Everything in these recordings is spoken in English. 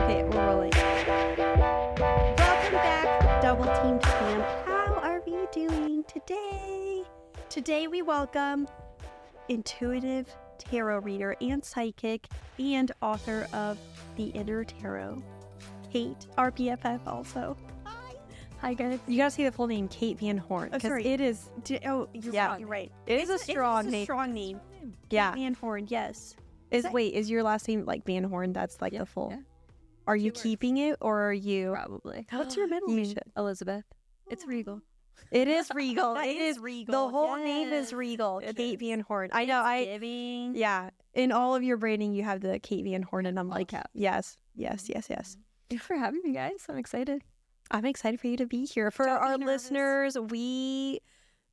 Okay, we're rolling. Welcome back, Double Team Fam. How are we doing today? Today we welcome intuitive tarot reader and psychic and author of The Inner Tarot, Kate, our BFF also. Hi guys. You gotta say the full name, Kate Van Horn, because it is. You're right. It is a strong name. Strong name. Yeah. Kate Van Horn. Yes. Is your last name like Van Horn? That's like the full. Yeah. Are you keeping it or are you? Probably. What's your middle name? Elizabeth. It's regal. It is regal. It is regal. The whole name is regal. Kate Van Horn. I know. Yeah. In all of your branding, you have the Kate Van Horn, and I'm like, yes. Thanks for having me, guys. I'm excited. I'm excited for you to be here. For our listeners, we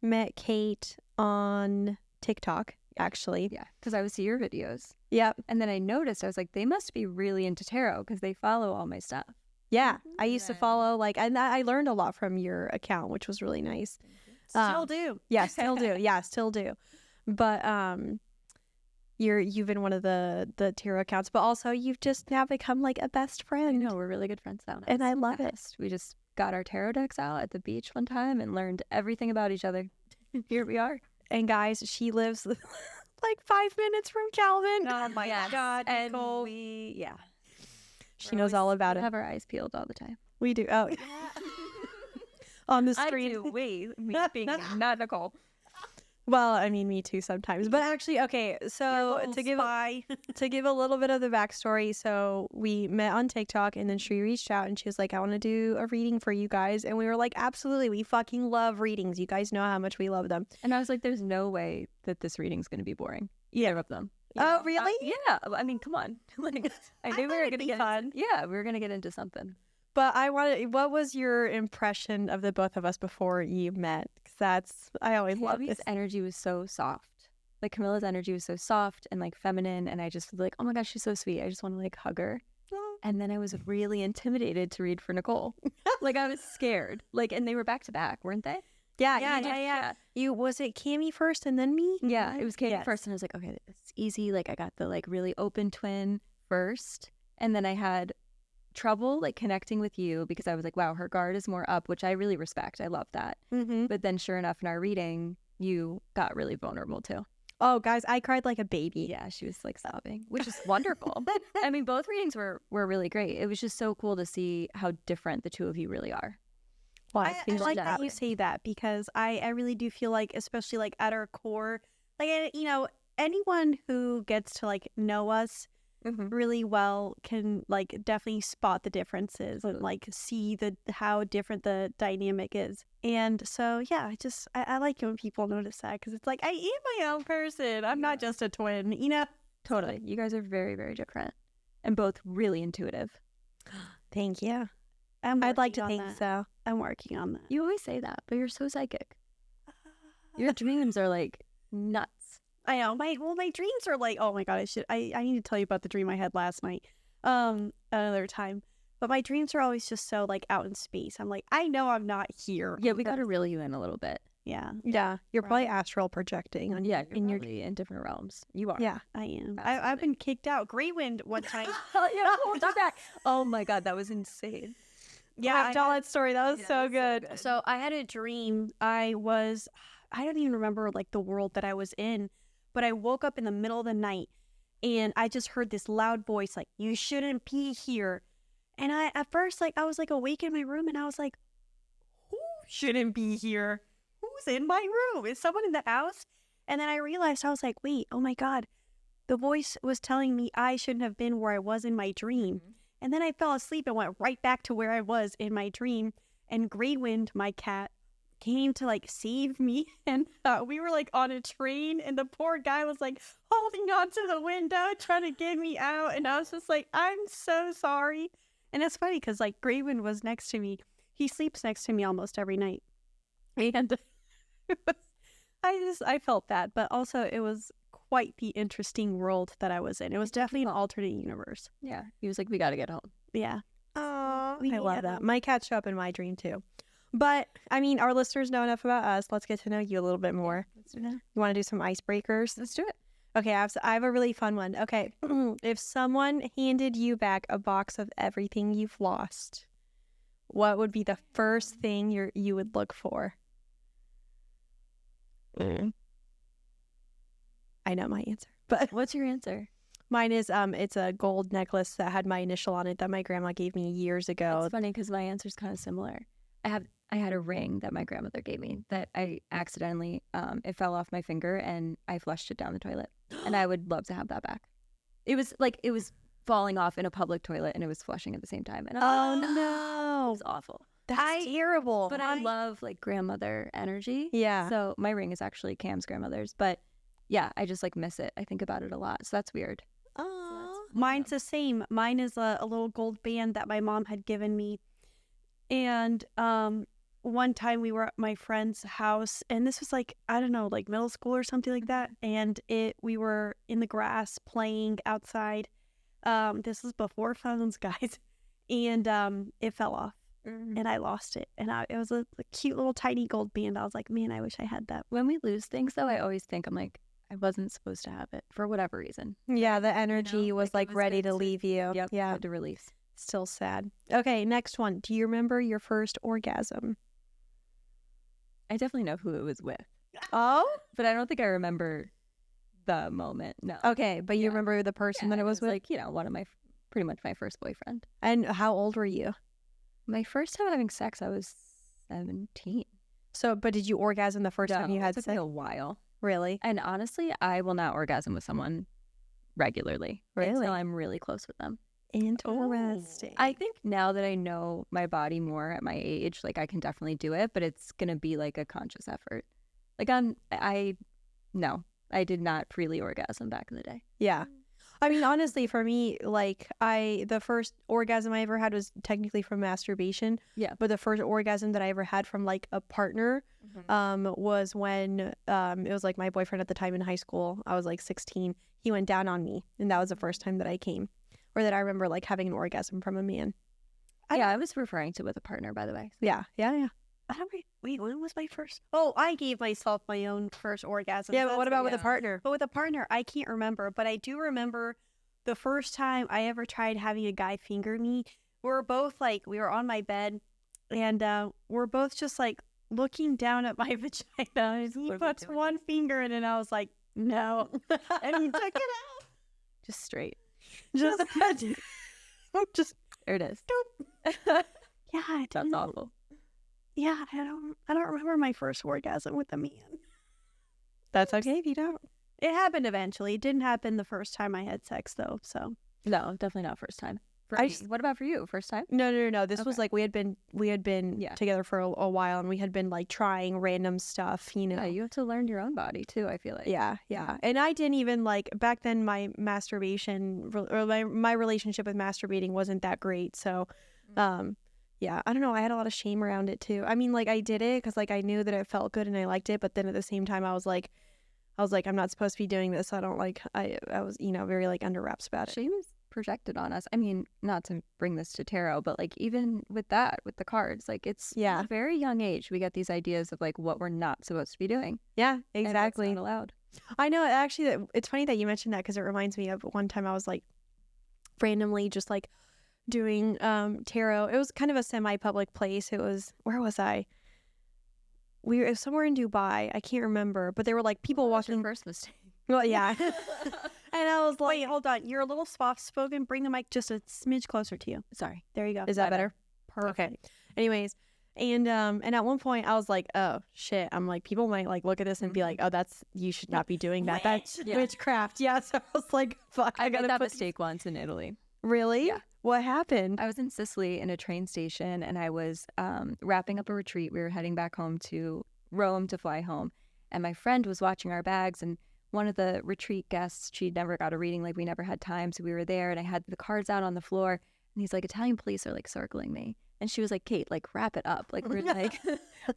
met Kate on TikTok, actually. Yeah, because I would see your videos. Yep. And then I noticed, I was like, they must be really into tarot because they follow all my stuff. Yeah, I used to follow, and I learned a lot from your account, which was really nice. Still do. Yeah, still do. Yeah, still do. But you've been one of the tarot accounts, but also you've just now become like a best friend. I know, we're really good friends now. And I love it. We just got our tarot decks out at the beach one time and learned everything about each other. Here we are. And guys, she lives like 5 minutes from Calvin. Oh my God. And Nicole. She knows all about it. We have our eyes peeled all the time. We do. Oh, yeah. On the street. I do. Wait, me being not Nicole. Well, I mean, me too sometimes. But actually, okay, so to give a little bit of the backstory, so we met on TikTok and then she reached out and she was like, I want to do a reading for you guys. And we were like, absolutely, we fucking love readings. You guys know how much we love them. And I was like, there's no way that this reading's going to be boring. Either of them. Oh, really? Yeah. I mean, come on. Like, I knew we were going to get fun. Yeah, we were going to get into something. But what was your impression of the both of us before you met? Because I always love this. Energy was so soft. Like Camilla's energy was so soft and like feminine. And I just was like, oh my gosh, she's so sweet. I just want to like hug her. And then I was really intimidated to read for Nicole. Like I was scared. Like, and they were back to back, weren't they? Yeah. Was it Cammy first and then me? Yeah, it was Cammy first. And I was like, okay, it's easy. Like I got the like really open twin first. And then I had trouble like connecting with you because I was like, wow, her guard is more up, which I really respect. I love that. Mm-hmm. But then sure enough, in our reading, you got really vulnerable too. Oh, guys, I cried like a baby. Yeah, she was like sobbing, which is wonderful. I mean, both readings were really great. It was just so cool to see how different the two of you really are. Well, I like that you say that because I really do feel like, especially like at our core, like, you know, anyone who gets to like know us really well can like definitely spot the differences and like see how different the dynamic is. And so yeah, I like it when people notice that because it's like I am my own person. I'm not just a twin, you know. Totally, you guys are very, very different and both really intuitive. Thank you. I'd like to think so. I'm working on that. You always say that, but you're so psychic. Your dreams are like nuts. I know. My dreams are like, oh my God, I need to tell you about the dream I had last night. Another time. But my dreams are always just so like out in space. I'm like, I know I'm not here. Yeah, we got to reel you in a little bit. Yeah. You're probably astral projecting. You're in different realms. You are. Yeah, I am. I've been kicked out. Grey Wind one time. Back. Oh my God, that was insane. Yeah, tell that story. That was so good. So I had a dream. I don't even remember like the world that I was in. But I woke up in the middle of the night and I just heard this loud voice like, you shouldn't be here. And at first, like, I was like awake in my room and I was like, who shouldn't be here? Who's in my room? Is someone in the house? And then I realized, I was like, wait, oh my God. The voice was telling me I shouldn't have been where I was in my dream. And then I fell asleep and went right back to where I was in my dream. And Grey Wind, my cat, came to like save me, and we were like on a train and the poor guy was like holding on to the window trying to get me out, and I was just like, I'm so sorry. And it's funny because like Grey Wind was next to me. He sleeps next to me almost every night, and I felt that, but also it was quite the interesting world that I was in. It was definitely an alternate universe. Yeah, he was like, we got to get home. Yeah. Oh, I love that. My cats show up in my dream too. But, I mean, our listeners know enough about us. Let's get to know you a little bit more. Let's do that. You want to do some icebreakers? Let's do it. Okay, I have a really fun one. Okay, if someone handed you back a box of everything you've lost, what would be the first thing you would look for? I know my answer, but What's your answer? mine is it's a gold necklace that had my initial on it that my grandma gave me years ago. It's funny because my answer is kind of similar. I had a ring that my grandmother gave me that I accidentally it fell off my finger and I flushed it down the toilet. And I would love to have that back. It was falling off in a public toilet and it was flushing at the same time. And Oh it no, was awful. that's terrible. But I love like grandmother energy. Yeah. So my ring is actually Cam's grandmother's, but yeah, I just like miss it. I think about it a lot. So that's weird. Oh, mine's the same. Mine is a little gold band that my mom had given me. And one time we were at my friend's house, and this was like, I don't know, like middle school or something like that. And we were in the grass playing outside. This was before phones, guys. And it fell off and I lost it. And it was a cute little tiny gold band. I was like, man, I wish I had that. When we lose things though, I always think I'm like, I wasn't supposed to have it for whatever reason. Yeah, the energy was like it was ready good to leave you. Yep. Yeah. Had to release. Still sad. Okay, next one. Do you remember your first orgasm? I definitely know who it was with, Oh? but I don't think I remember the moment. No. Okay, but you Yeah. remember the person that it was with? like, one of pretty much my first boyfriend. And how old were you? My first time having sex, I was 17. So, but did you orgasm the first time you had it took sex? me a while. Really? And honestly, I will not orgasm with someone regularly. Really? Until I'm really close with them. Interesting. I think now that I know my body more at my age, like I can definitely do it, but it's going to be like a conscious effort. Like I did not freely orgasm back in the day. Yeah. I mean, honestly, for me, like the first orgasm I ever had was technically from masturbation. Yeah. But the first orgasm that I ever had from like a partner, was when it was like my boyfriend at the time in high school. I was like 16. He went down on me, and that was the first time that I came, or that I remember like having an orgasm from a man. I was referring to with a partner, by the way. Yeah. Wait, when was my first? Oh, I gave myself my own first orgasm. Yeah, but what about with a partner? But with a partner, I can't remember. But I do remember the first time I ever tried having a guy finger me. We were on my bed, and we're both just like looking down at my vagina. And he puts one finger in, and I was like, no. And he took it out. Just straight. Just There it is. yeah, That's awful. Yeah, I don't remember my first orgasm with a man. That's okay if you don't. It happened eventually. It didn't happen the first time I had sex though, so. No, definitely not first time. What about for you? First time? No. This was like we had been Yeah. together for a while, and we had been like trying random stuff, Yeah, you have to learn your own body too, I feel like. Yeah. And I didn't even like back then my masturbation or my relationship with masturbating wasn't that great, so yeah, I don't know. I had a lot of shame around it too. I mean, like I did it because like I knew that it felt good and I liked it, but then at the same time I was like, I'm not supposed to be doing this. I don't like. I was very like under wraps about it. Shame is projected on us. I mean, not to bring this to tarot, but like even with that, with the cards, like it's a very young age we get these ideas of like what we're not supposed to be doing. Yeah, exactly. And what's not allowed. I know. Actually, it's funny that you mentioned that because it reminds me of one time I was like randomly just like doing tarot. It was kind of a semi-public place. It was, where was I? We were somewhere in Dubai. I can't remember, but there were like people walking. First mistake. Well, yeah. And I was like, wait, hold on. You're a little soft spoken. Bring the mic just a smidge closer to you. Sorry. There you go. Is that better? Perfect. Okay. Anyways, and at one point I was like, oh shit. I'm like, people might like look at this and be like, oh, you should not be doing that. That's witchcraft. Yeah. So I was like, fuck. I got that mistake once in Italy. Really? Yeah. What happened? I was in Sicily in a train station, and I was wrapping up a retreat. We were heading back home to Rome to fly home, and my friend was watching our bags, and one of the retreat guests, she'd never got a reading, like we never had time, so we were there, and I had the cards out on the floor, and he's like, Italian police are like circling me, and she was like, Kate, like wrap it up, like we're like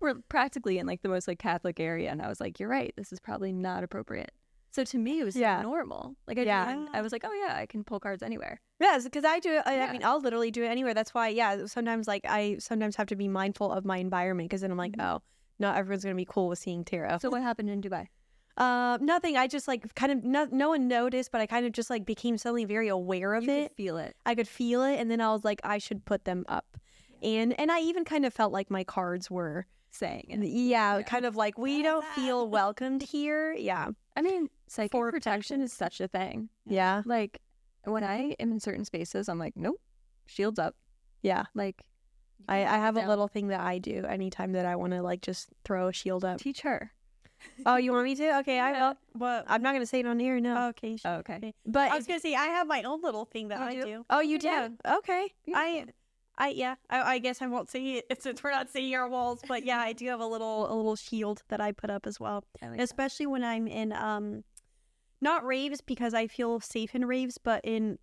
we're practically in like the most like Catholic area, and I was like, you're right, this is probably not appropriate. So to me, it was normal. Like I was like, oh yeah, I can pull cards anywhere. Yes, because I do it. I mean, I'll literally do it anywhere. That's why, sometimes like I sometimes have to be mindful of my environment because then I'm like, oh, not everyone's gonna be cool with seeing tarot. So what happened in Dubai? Nothing. I just like kind of no one noticed, but I kind of just like became suddenly very aware of You it. could feel it. I could feel it, and then I was like, I should put them up. And I even kind of felt like my cards were saying it. Yeah, kind of like, we don't feel welcomed here. Yeah. I mean, psychic protection is such a thing. Yeah. Like, when I am in certain spaces, I'm like, nope, shields up. Yeah. Like, I have a little thing that I do anytime that I want to like just throw a shield up. Teach her. Oh, you want me to? Okay, I will. But I'm not going to say it on air, no. okay. Okay. But I was gonna say I have my own little thing that I do. Oh, you Yeah. do? Okay. I guess I won't say it since we're not seeing our walls, but yeah, I do have a little shield that I put up as well. Like Especially when I'm in not raves because I feel safe in raves, but in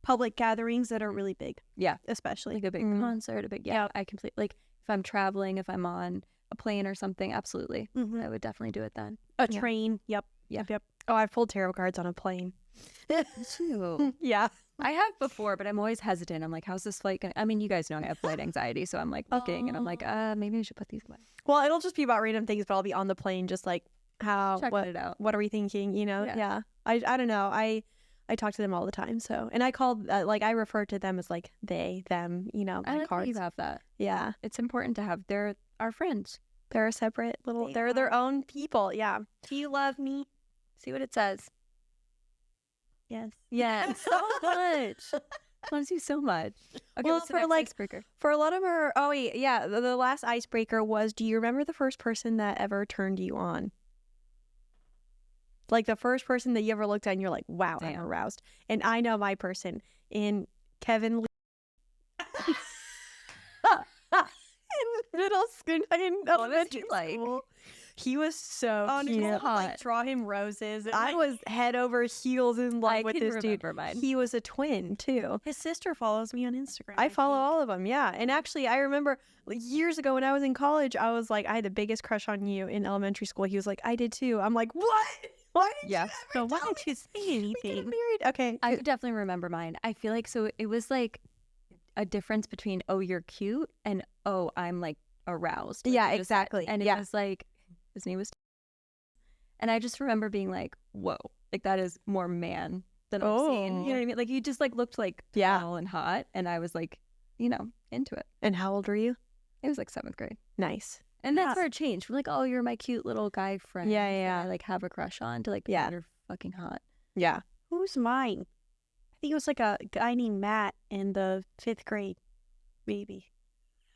public gatherings that are really big. Yeah. Especially. like a big concert, a big I completely like if I'm traveling, if I'm on a plane or something, absolutely. Mhm. I would definitely do it then. A train. Yep. Yeah. Yep. Oh, I've pulled tarot cards on a plane. Too. Yeah. I have before, but I'm always hesitant. I'm like, how's this flight gonna I mean, you guys know I have flight anxiety, so I'm like looking and I'm like, maybe I should put these away. Well, it'll just be about random things, but I'll be on the plane just like, Checking it out. what are we thinking, you know? Yeah. I don't know. I talk to them all the time, so, and I call like I refer to them as like they, them, you know, I my like that cards. you have that. Yeah. It's important to have. They're our friends. They're a separate little, They they're their are. own people. Yeah. Do you love me? See what it says. Yes. Yeah, so much. Loves you so much. Okay, Well, what's the for, next like, icebreaker? For a lot of our, oh wait, yeah, the last icebreaker was, do you remember the first person that ever turned you on? Like the first person that you ever looked at and you're like, wow, I'm Damn. aroused. And I know my person in Kevin Lee. in middle school, in elementary like? school. He was so Oh, cute. Nicole would, hot. like draw him roses. And, I like, was head over heels in love I with can this dude. remember mine. He was a twin too. his sister follows me on Instagram. I follow think. all of them, yeah. And actually, I remember years ago when I was in college, I was like, I had the biggest crush on you in elementary school. He was like, I did too. I'm like, what? Why did Yeah. you So ever why tell don't me you say we get anything? married? Okay. I definitely remember mine. I feel like so it was like a difference between oh you're cute and oh I'm like aroused. Like Yeah, you just said. exactly. And it Yeah. was like his name was, and I just remember being like, whoa, like that is more man than I've seen. You know what I mean? Like you just like looked like Yeah. tall and hot, and I was like, you know, into it. And how old were you? It was like 7th grade. Nice. And that's where it changed from like, oh, you're my cute little guy friend. Yeah, that yeah. I like have a crush on to like, Yeah. you're fucking hot. Yeah. Who's mine? I think it was like a guy named Matt in the 5th grade, maybe.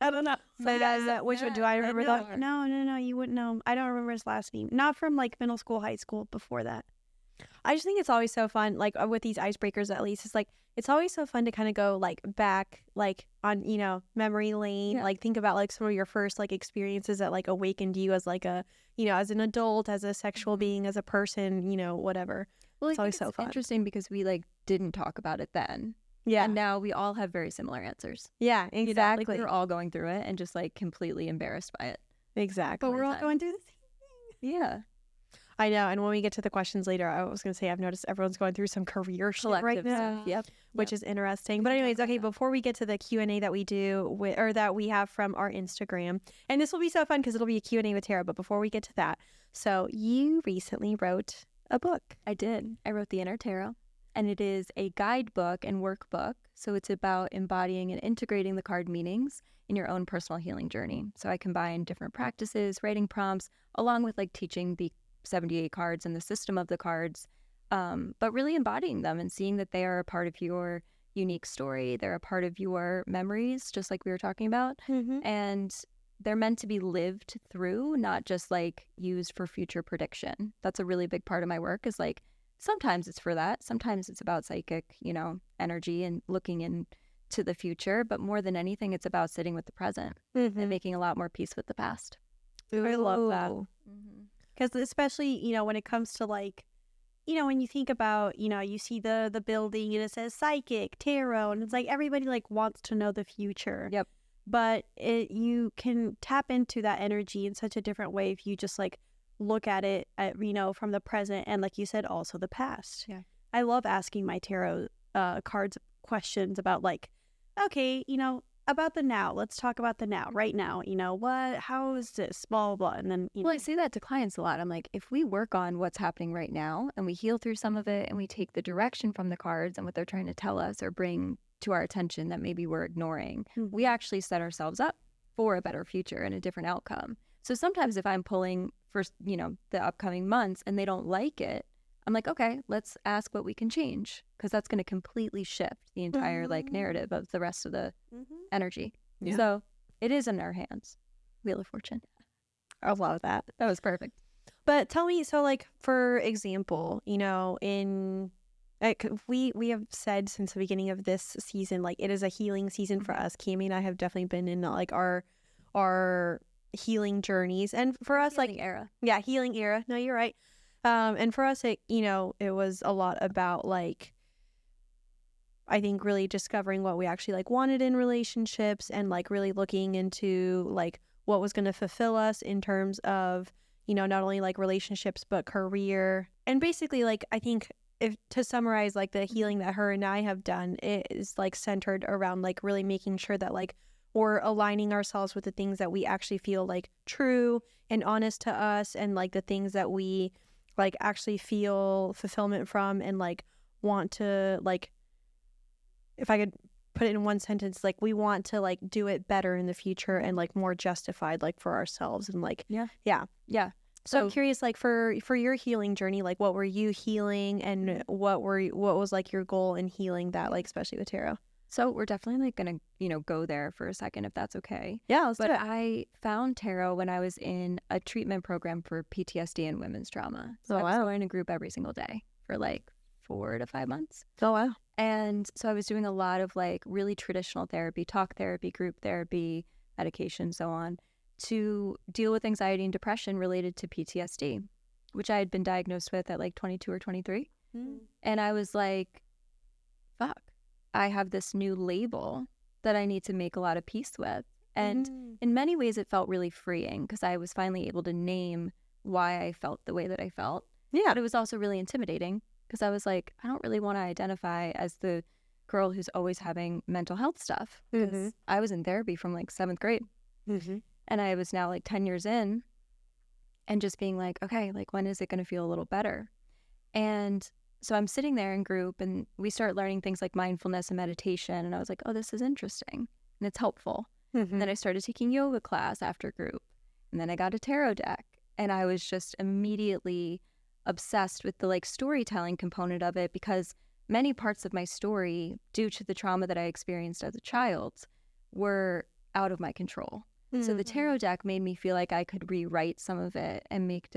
I don't know. But which one do I remember though? No, you wouldn't know him. I don't remember his last name. Not from like middle school, high school, before that. I just think it's always so fun, like with these icebreakers at least, it's like, it's always so fun to kind of go like back, like on, you know, memory lane, Yeah. like think about like some of your first like experiences that like awakened you as like a, you know, as an adult, as a sexual being, as a person, you know, whatever. Well, It's I always think so fun. interesting because we like didn't talk about it then. Yeah. And now we all have very similar answers. Yeah, You know, exactly. like we're all going through it and just like completely embarrassed by it. Exactly. But we're all time. going through the same Yeah. I know. And when we get to the questions later, I was going to say, I've noticed everyone's going through some career shit right Collective now. stuff. Yep. Which is interesting. But anyways, okay, before we get to the Q&A that we do with, or that we have from our Instagram, and this will be so fun because it'll be a Q&A with Tara, but before we get to that, so you recently wrote a book. I did. I wrote The Inner Tarot, and it is a guidebook and workbook. So it's about embodying and integrating the card meanings in your own personal healing journey. So I combine different practices, writing prompts, along with like teaching the 78 cards and the system of the cards, but really embodying them and seeing that they are a part of your unique story. They're a part of your memories, just like we were talking about. And they're meant to be lived through, not just like used for future prediction. That's a really big part of my work is like, sometimes it's for that. Sometimes it's about psychic, you know, energy and looking into the future. But more than anything, it's about sitting with the present and making a lot more peace with the past. I love that. Because especially, you know, when it comes to like, you know, when you think about, you know, you see the building and it says psychic, tarot, and it's like everybody like wants to know the future. Yep. But you can tap into that energy in such a different way if you just like look at it, you know, from the present and like you said, also the past. Yeah. I love asking my tarot cards questions about like, okay, you know, about the now. Let's talk about the now, right now. How is this? Blah, blah, blah. And then, Well, I say that to clients a lot. I'm like, if we work on what's happening right now and we heal through some of it and we take the direction from the cards and what they're trying to tell us or bring to our attention that maybe we're ignoring, we actually set ourselves up for a better future and a different outcome. So sometimes if I'm pulling for, the upcoming months and they don't like it, I'm like, okay, let's ask what we can change, because that's going to completely shift the entire narrative of the rest of the energy. Yeah. So it is in our hands. Wheel of Fortune. I love that. That was perfect. But tell me, so for example, we have said since the beginning of this season, it is a healing season for us. Cami and I have definitely been in our healing journeys, and for us, healing era. Yeah, healing era. No, you're right. And for us, it was a lot about I think really discovering what we actually wanted in relationships, and really looking into what was going to fulfill us in terms of, not only relationships, but career. And basically, I think, if to summarize, the healing that her and I have done is centered around really making sure that we're aligning ourselves with the things that we actually feel true and honest to us, and the things that we actually feel fulfillment from, and want to if I could put it in one sentence, we want to do it better in the future, and more justified for ourselves, and yeah. So I'm curious, for your healing journey, what were you healing, and what was your goal in healing that, especially with tarot? So we're definitely gonna, go there for a second, if that's okay. Yeah, let's do it. But I found tarot when I was in a treatment program for PTSD and women's trauma. So I was going to group every single day for 4 to 5 months. Oh, wow. And so I was doing a lot of really traditional therapy, talk therapy, group therapy, medication, so on, to deal with anxiety and depression related to PTSD, which I had been diagnosed with at 22 or 23. And I was like, fuck, I have this new label that I need to make a lot of peace with. And in many ways it felt really freeing, because I was finally able to name why I felt the way that I felt. Yeah. But it was also really intimidating, because I was like, I don't really want to identify as the girl who's always having mental health stuff. Because I was in therapy from 7th grade. And I was now 10 years in, and just being okay, when is it going to feel a little better? And so I'm sitting there in group, and we start learning things like mindfulness and meditation. And I was like, oh, this is interesting and it's helpful. And then I started taking yoga class after group. And then I got a tarot deck, and I was just immediately obsessed with the storytelling component of it, because many parts of my story, due to the trauma that I experienced as a child, were out of my control. So the tarot deck made me feel like I could rewrite some of it and make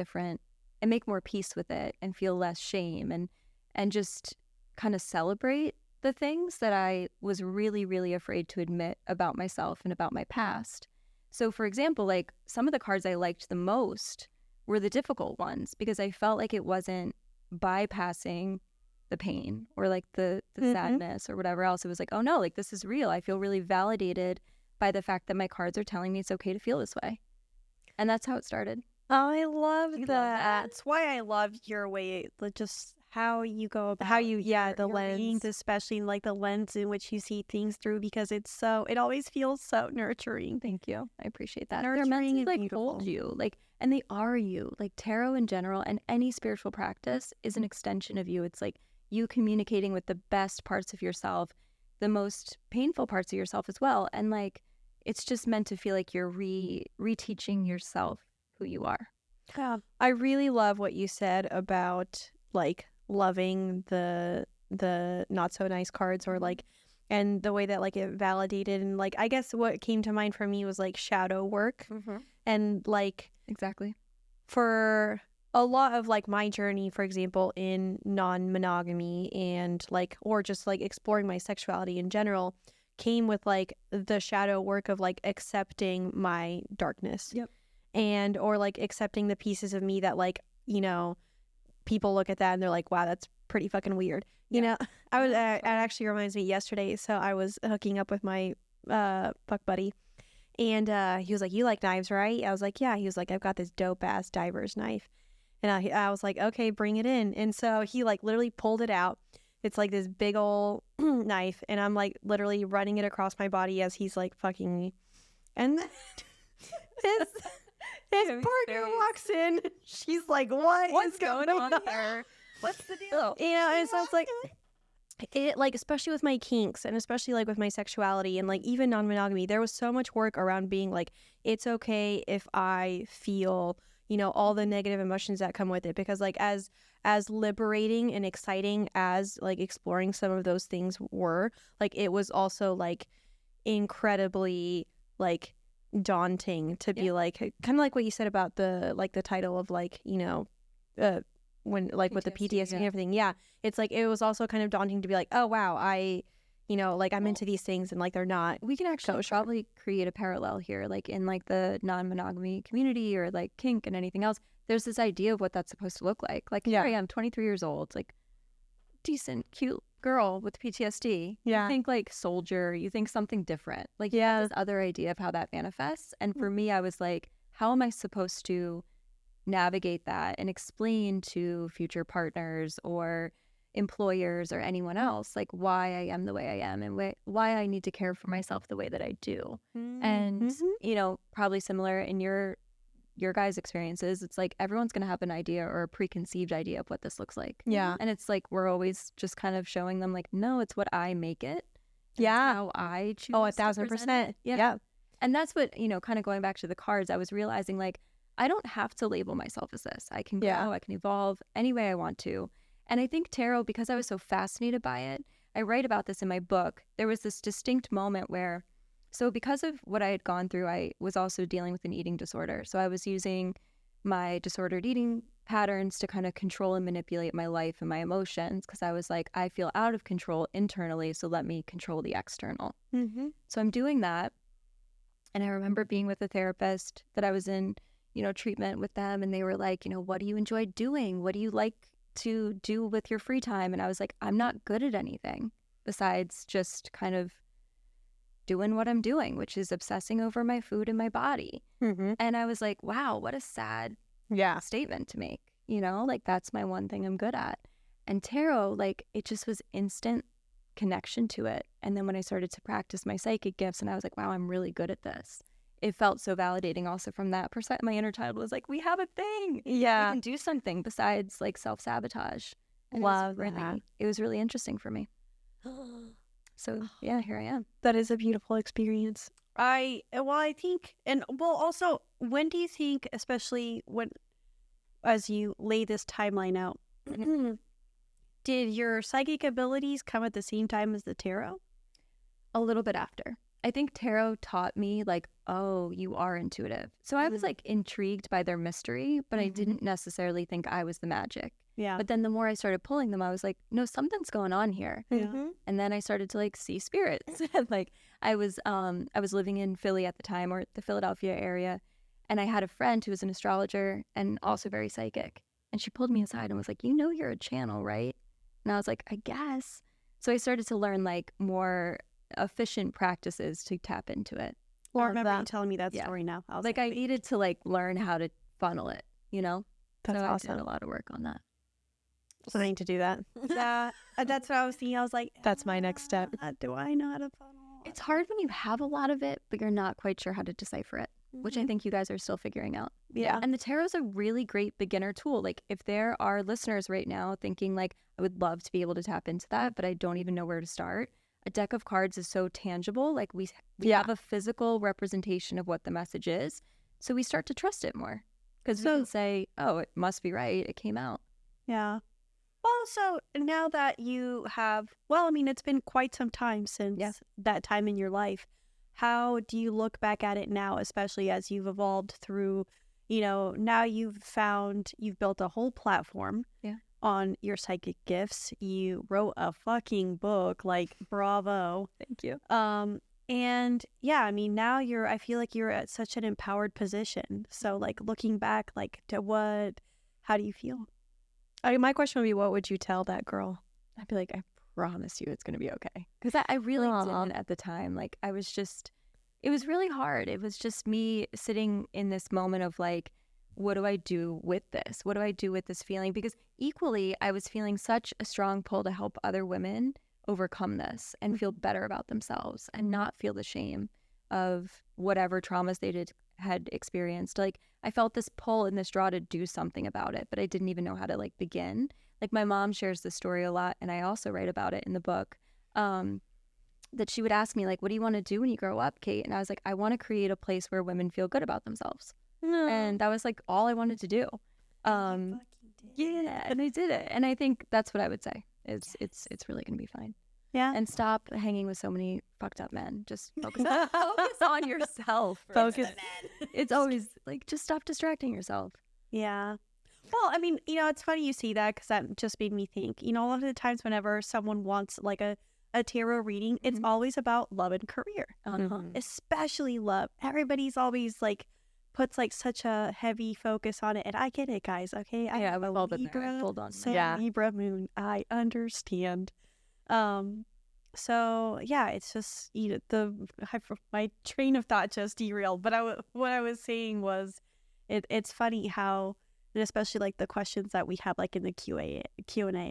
more peace with it, and feel less shame, and just kind of celebrate the things that I was really, really afraid to admit about myself and about my past. So for example, some of the cards I liked the most were the difficult ones, because I felt like it wasn't bypassing the pain or the sadness or whatever else. It was oh no, this is real. I feel really validated by the fact that my cards are telling me it's okay to feel this way. And that's how it started. Oh, I love that. That's why I love your way, just how you go about the lens, readings, especially the lens in which you see things through, because it always feels so nurturing. Thank you. I appreciate that. Nurturing, they're meant to beautiful. hold you, and they are you. Tarot in general and any spiritual practice is an extension of you. It's you communicating with the best parts of yourself, the most painful parts of yourself as well. And it's just meant to feel like you're reteaching yourself who you are. Yeah. I really love what you said about loving the not so nice cards, or and the way that it validated, and I guess what came to mind for me was shadow work. And exactly, for a lot of my journey, for example, in non-monogamy, and or just exploring my sexuality in general, came with the shadow work of accepting my darkness. Yep. And or accepting the pieces of me that people look at that and they're like, wow, that's pretty fucking weird. You know, I was, it actually reminds me yesterday. So I was hooking up with my fuck buddy, and he was like, you like knives, right? I was like, yeah. He was like, I've got this dope ass diver's knife. And I was like, okay, bring it in. And so he literally pulled it out, It's like this big old knife, and I'm like literally running it across my body as he's like fucking me. And then his partner walks in. She's like, what's going on here? What's the deal? You know, and so it's like, it like, especially with my kinks and especially like with my sexuality and like even non-monogamy, there was so much work around being like, it's okay if I feel, you know, all the negative emotions that come with it, because like as liberating and exciting as like exploring some of those things were, like it was also like incredibly like daunting to be like, kind of like what you said about the like the title of like, you know, when like with the PTSD and everything. Yeah, it's like it was also kind of daunting to be like, oh wow, I, you know, like I'm into these things and like they're not. We can actually probably create a parallel here, like in like the non-monogamy community or like kink and anything else. There's this idea of what that's supposed to look like. Like here I am, 23 years old, like decent, cute girl with PTSD. Yeah. You think like soldier, you think something different. Like you have this other idea of how that manifests. And for me, I was like, how am I supposed to navigate that and explain to future partners or employers or anyone else like why I am the way I am and why I need to care for myself the way that I do. And you know, probably similar in your guys' experiences, it's like everyone's going to have an idea or a preconceived idea of what this looks like. Yeah. And it's like we're always just kind of showing them like, no, it's what I make it. Yeah. It's how I choose. Oh, 1,000%. Yeah. And that's what, you know, kind of going back to the cards, I was realizing like I don't have to label myself as this. I can grow, I can evolve any way I want to. And I think tarot, because I was so fascinated by it, I write about this in my book. There was this distinct moment where, so because of what I had gone through, I was also dealing with an eating disorder. So I was using my disordered eating patterns to kind of control and manipulate my life and my emotions, because I was like, I feel out of control internally, so let me control the external. So I'm doing that. And I remember being with a therapist that I was in, you know, treatment with them, and they were like, you know, what do you enjoy doing? What do you like to do with your free time? And I was like, I'm not good at anything besides just kind of doing what I'm doing, which is obsessing over my food and my body. And I was like, wow, what a sad statement to make, you know, like that's my one thing I'm good at. And tarot, like it just was instant connection to it. And then when I started to practice my psychic gifts and I was like, wow, I'm really good at this, it felt so validating also from that perspective. My inner child was like, we have a thing. Yeah. We can do something besides like self-sabotage. And Love it was really interesting for me. So yeah, here I am. That is a beautiful experience. I think, and well, also, when do you think, especially when, as you lay this timeline out, did your psychic abilities come at the same time as the tarot? A little bit after. I think tarot taught me like, oh, you are intuitive. So I was like intrigued by their mystery, but I didn't necessarily think I was the magic. Yeah. But then the more I started pulling them, I was like, no, something's going on here. And then I started to like see spirits. Like I was living in Philly at the time, or the Philadelphia area, and I had a friend who was an astrologer and also very psychic. And she pulled me aside and was like, you know, you're a channel, right? And I was like, I guess. So I started to learn like more efficient practices to tap into it. Well, I remember you telling me that story now. I was like, I needed to like learn how to funnel it, you know? That's awesome. I did a lot of work on that. I need to do that. Yeah, that's what I was thinking. I was like, that's my next step. Do I know how to funnel? It's hard when you have a lot of it, but you're not quite sure how to decipher it, which I think you guys are still figuring out. Yeah. And the tarot is a really great beginner tool. Like if there are listeners right now thinking like, I would love to be able to tap into that, but I don't even know where to start. A deck of cards is so tangible. Like we have a physical representation of what the message is. So we start to trust it more because we can say, oh, it must be right. It came out. Yeah. Well, so now that you have, well, I mean, it's been quite some time since that time in your life. How do you look back at it now, especially as you've evolved through, you know, now you've built a whole platform on your psychic gifts. You wrote a fucking book, like, bravo. Thank you. And yeah, I mean, now I feel like you're at such an empowered position. So like looking back, like how do you feel? My question would be, what would you tell that girl? I'd be like, I promise you it's going to be okay. Because I really didn't at the time. Like, I was just, it was really hard. It was just me sitting in this moment of like, what do I do with this? What do I do with this feeling? Because equally, I was feeling such a strong pull to help other women overcome this and feel better about themselves and not feel the shame of whatever traumas they had experienced. Like, I felt this pull and this draw to do something about it, but I didn't even know how to like begin. Like, my mom shares this story a lot, and I also write about it in the book, that she would ask me, like, what do you want to do when you grow up, Kate? And I was like, I want to create a place where women feel good about themselves. And that was like all I wanted to do. Yeah, and I did it. And I think that's what I would say. It's really gonna be fine. Yeah. And stop hanging with so many fucked up men. Just focus on yourself. Focus. It's always like, just stop distracting yourself. Yeah. Well, I mean, it's funny you see that, because that just made me think, a lot of the times whenever someone wants like a tarot reading, it's always about love and career, especially love. Everybody's always like puts like such a heavy focus on it, and I get it, guys. Okay, I have a Libra, Libra moon. I understand. So yeah, it's just my train of thought just derailed. But what I was saying was, it's funny how, and especially like the questions that we have like in the Q&A,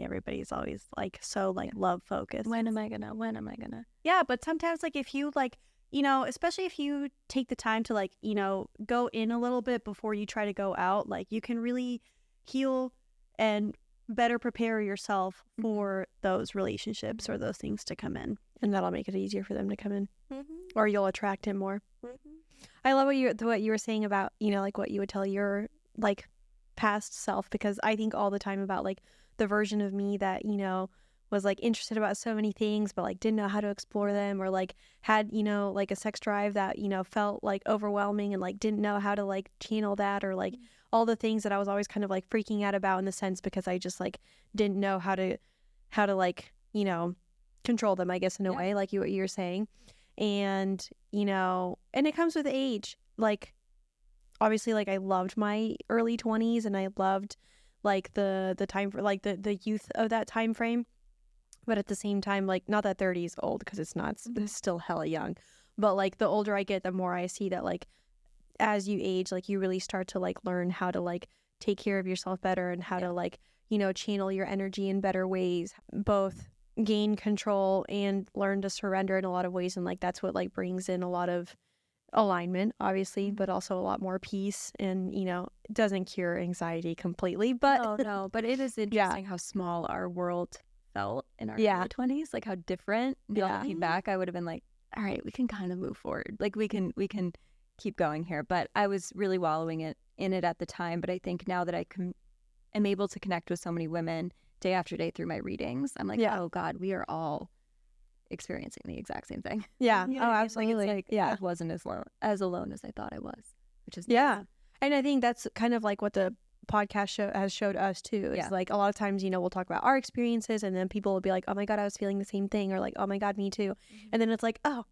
everybody's always like so like love focused. When am I gonna? Yeah, but sometimes like if you like, especially if you take the time to like, go in a little bit before you try to go out, like you can really heal and better prepare yourself for those relationships or those things to come in. And that'll make it easier for them to come in. Or you'll attract him more. I love what you were saying about, like what you would tell your like past self, because I think all the time about like the version of me that, was like interested about so many things, but like didn't know how to explore them, or like had, like a sex drive that, felt like overwhelming and like didn't know how to like channel that, or like all the things that I was always kind of like freaking out about in the sense, because I just like didn't know how to like, control them, I guess, in a way, like what you were saying. And, and it comes with age. Like, obviously, like I loved my early 20s, and I loved like the time for like the youth of that time frame. But at the same time, like, not that 30 is old, because it's not, it's still hella young. But like the older I get, the more I see that like as you age, like you really start to like learn how to like take care of yourself better, and how to like, channel your energy in better ways, both gain control and learn to surrender in a lot of ways. And like that's what like brings in a lot of alignment, obviously, but also a lot more peace. And it doesn't cure anxiety completely, but no, but it is interesting how small our world felt in our early 20s, like how different. Looking back, I would have been like, all right, we can kind of move forward, like we can keep going here. But I was really wallowing in it at the time. But I think now that I am able to connect with so many women day after day through my readings, I'm like, oh God, we are all experiencing the exact same thing. Yeah. Oh, absolutely. Like, I wasn't as alone as I thought I was, which is And I think that's kind of like what the podcast has showed us too. It's like a lot of times, we'll talk about our experiences, and then people will be like, oh my God, I was feeling the same thing, or like, oh my God, me too. And then it's like, oh,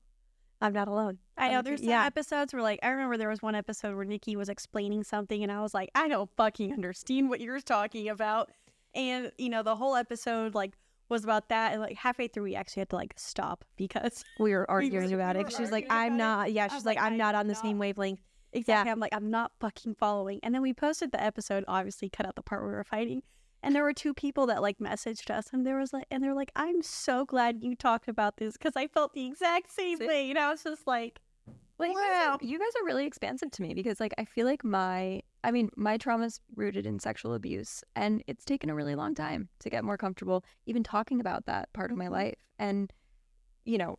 I'm not alone. I know there's some episodes where like, I remember there was one episode where Nikki was explaining something, and I was like, I don't fucking understand what you're talking about. And the whole episode like was about that, and like halfway through we actually had to like stop because we were arguing about it. She's like, I'm not I'm not on the same wavelength. Exactly. I'm like, I'm not fucking following. And then we posted the episode, obviously cut out the part where we were fighting. And there were two people that like messaged us, and they're like, I'm so glad you talked about this, because I felt the exact same way. And I was just like, wow. You guys are really expansive to me, because like I feel like my trauma's rooted in sexual abuse, and it's taken a really long time to get more comfortable even talking about that part of my life. And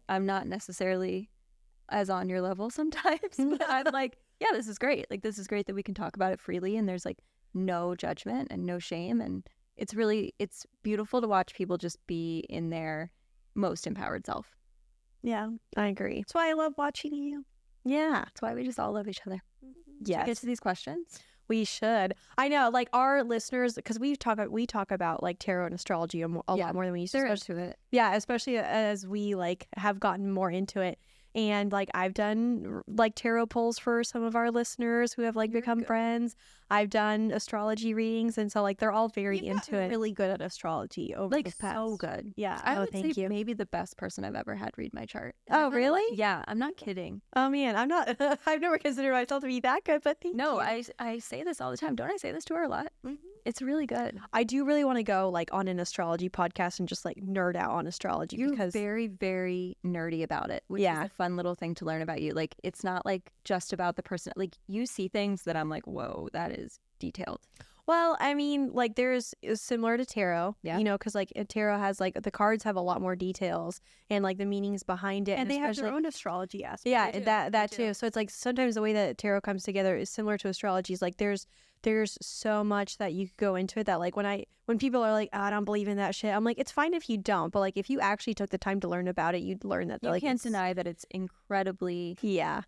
I'm not necessarily as on your level sometimes, but I'm like, yeah, this is great. Like, this is great that we can talk about it freely, and there's like no judgment and no shame. And it's beautiful to watch people just be in their most empowered self. Yeah, I agree. That's why I love watching you. Yeah. That's why we just all love each other. Yes. Should we get to these questions? We should. I know, like our listeners, because we talk about like tarot and astrology a lot more than we used to. They're into it. Yeah, especially as we like have gotten more into it. And like I've done like tarot pulls for some of our listeners who have like become friends. I've done astrology readings, and so like they're all very into it. Really good at astrology over Like the past. so good. Yeah. I would thank say you. maybe the best person I've ever had read my chart. Oh, really? Yeah, I'm not kidding. Oh man, I'm not. I've never considered myself to be that good, but thank No, you. I say this all the time. Don't I say this to her a lot? Mhm. It's really good. I do really want to go like on an astrology podcast and just like nerd out on astrology You're because very, very nerdy about it, which is a fun little thing to learn about you. Like, it's not like just about the person. Like, you see things that I'm like, whoa, that is detailed. well, I mean, like there's is similar to tarot, Yeah. you know, because like tarot has like the cards have a lot more details and like the meanings behind it, And they have their especially- own astrology aspect. Yeah, They do. that They do. too. So it's like sometimes the way that tarot comes together is similar to astrology. Is like there's so much that you could go into it that like when people are like, oh, I don't believe in that shit, I'm like, it's fine if you don't, but like if you actually took the time to learn about it, you'd learn that You like can't it's- deny that it's incredibly Yeah,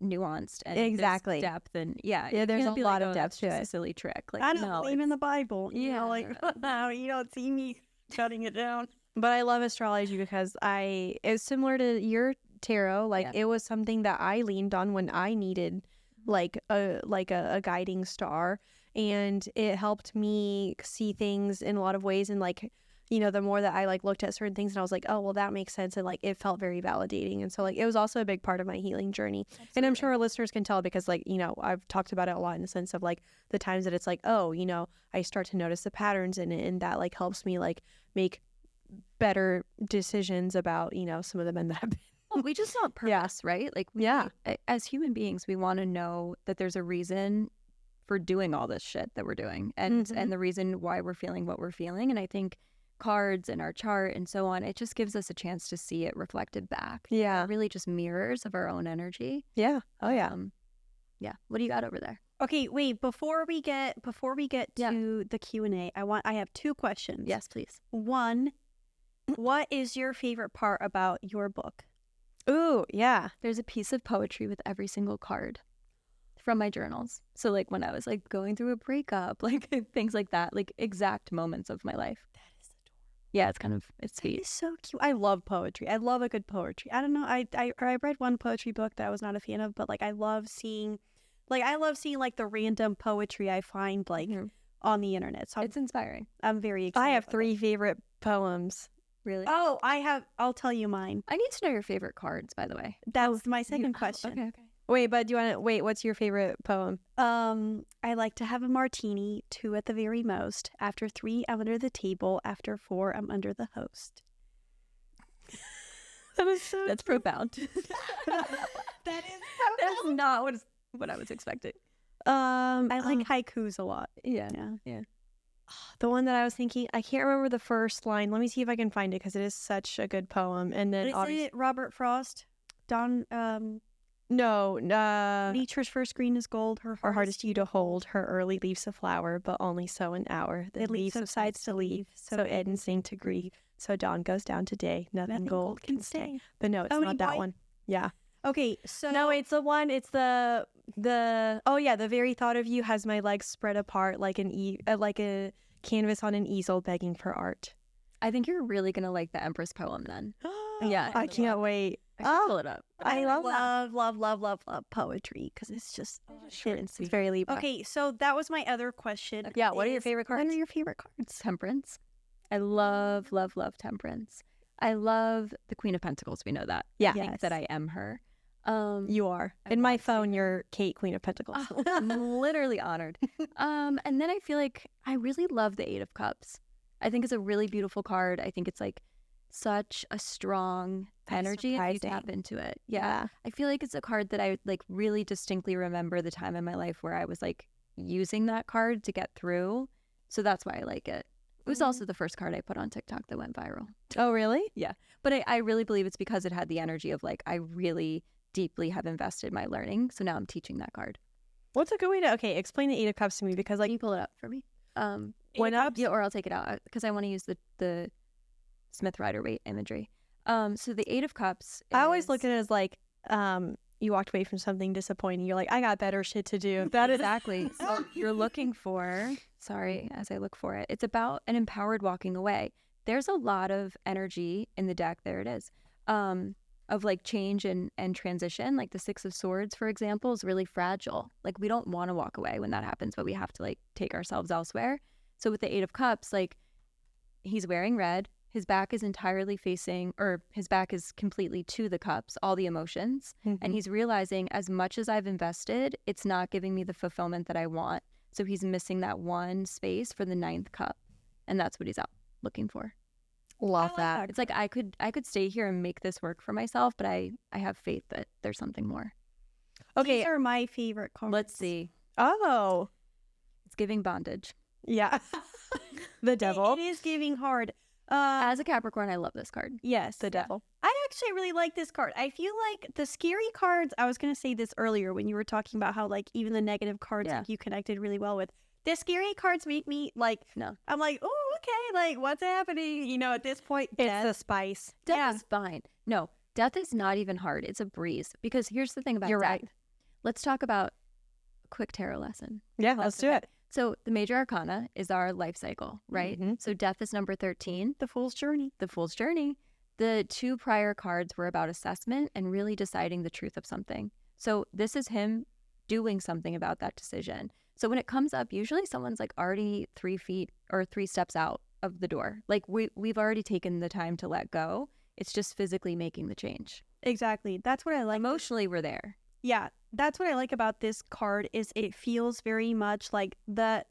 nuanced and there's Exactly. depth and yeah, Yeah, you there's can't a be lot like, of "Oh, depth that's to just it." a silly trick. Like, I don't no, believe in the Bible. You Yeah. know, like no, you don't see me shutting it down. but I love astrology because it's similar to your tarot. Like Yeah. it was something that I leaned on when I needed like a guiding star, and it helped me see things in a lot of ways. And like, you know, the more that I like looked at certain things and I was like, oh well, that makes sense, and like it felt very validating. And so like it was also a big part of my healing journey. And I'm sure our listeners can tell because like, you know, I've talked about it a lot in the sense of like the times that it's like, oh, you know, I start to notice the patterns in it, and that like helps me like make better decisions about, you know, some of the men that have been. Well, we just want Yeah. purpose, right? Like, Yeah. as human beings, we want to know that there's a reason for doing all this shit that we're doing, and Mhm. and the reason why we're feeling what we're feeling. And I think cards and our chart and so on, it just gives us a chance to see it reflected back. Yeah. It really just mirrors of our own energy. Yeah. Oh yeah. Yeah. What do you got over there? Okay, wait, before we get Yeah. to the Q&A, I have two questions. Yes, please. One, what is your favorite part about your book? Ooh, yeah. There's a piece of poetry with every single card from my journals. So like when I was like going through a breakup, like things like that, like exact moments of my life. That is adorable. Yeah, it's That sweet. is so cute. I love poetry. I love a good poetry. I don't know. I read one poetry book that I was not a fan of, but like I love seeing like the random poetry I find like Mhm. on the internet. So It's inspiring. I'm very excited. I have about 3 favorite poems. Really. that. Oh, I'll tell you mine. I need to know your favorite cards, by the way. That was my You- second oh, question. Okay. Wait, but do you want to wait? What's your favorite poem? I like to have a martini, 2 at the very most. After 3, I'm under the table. After 4, I'm under the host. That is so. That's profound. That is That's not what I was expecting. I like haikus a lot. Yeah. Yeah. The one that I was thinking. I can't remember the first line. Let me see if I can find it because it is such a good poem. And then Is obviously, it Robert Frost? Don no, Nature's first green is gold. Her her heart is to you to hold. Her early leaves a flower, but only so an hour. The It leaves leaves subsides to leave, so ed and sing to grieve. So dawn goes down today. Nothing gold can stay. But no, it's Oh, not that why- one. Yeah. Okay, so No, it's the one. It's the oh yeah, the very thought of you has my legs spread apart like like a canvas on an easel begging for art. I think you're really gonna like the Empress poem then. Yeah, I can't wait. I should pull it up. I love that. love poetry because it's just Short and It's sweet. very Libra. okay. So that was my other question. Yeah, what are your is, favorite What cards? are your favorite cards? Temperance. I love, love, love Temperance. I love the Queen of Pentacles. We know that. Yeah. I think that I am her. You are. I In my want to. phone, you're Kate, Queen of Pentacles. Oh, I'm literally honored. And then I feel like I really love the Eight of Cups. I think it's a really beautiful card. I think it's like such a strong That's energy if you surprising. tap into it. Yeah. I feel like it's a card that I like really distinctly remember the time in my life where I was like using that card to get through. So that's why I like it. It was also the first card I put on TikTok that went viral. Oh, really? But I really believe it's because it had the energy of like, I really deeply have invested my learning. So now I'm teaching that card. What's a good way to okay? Explain the Eight of Cups to me because Can like you pull it up for me? when up. Yeah, or I'll take it out because I want to use the Smith Rider-Waite imagery. So the Eight of Cups. I always is- look at it as like you walked away from something disappointing. You're like, I got better shit to do. That is exactly. So you're looking for. Sorry, as I look for it, it's about an empowered walking away. There's a lot of energy in the deck. There it is. of like change and transition. Like the Six of Swords, for example, is really fragile. Like we don't want to walk away when that happens, but we have to like take ourselves elsewhere. So with the Eight of Cups, like he's wearing red. His back is entirely facing, or his back is completely to the cups, all the emotions. And he's realizing as much as I've invested, it's not giving me the fulfillment that I want. So he's missing that one space for the ninth cup. And that's what he's out looking for. Love that. It's like I could stay here and make this work for myself, but I have faith that there's something more. Okay. These are my favorite cards. Let's see. Oh. It's giving bondage. Yeah. The devil. It is giving hard. As a Capricorn, I love this card. Yes. The devil. I actually really like this card. I feel like the scary cards, I was going to say this earlier when you were talking about how like even the negative cards like, you connected really well with. The scary cards make me like, no. I'm like, oh, okay, like what's happening? You know, at this point, it's the spice. Death is fine. No, death is not even hard. It's a breeze. Because here's the thing about You're death. right. Let's talk about a quick tarot lesson. Yeah, let's do it. So the major arcana is our life cycle, right? So death is number 13. The Fool's Journey. The Fool's Journey. The two prior cards were about assessment and really deciding the truth of something. So this is him doing something about that decision. So when it comes up, usually someone's like already 3 feet or 3 steps out of the door. Like we've already taken the time to let go. It's just physically making the change. Exactly. That's what I like. Emotionally, we're there. Yeah, that's what I like about this card is it feels very much like the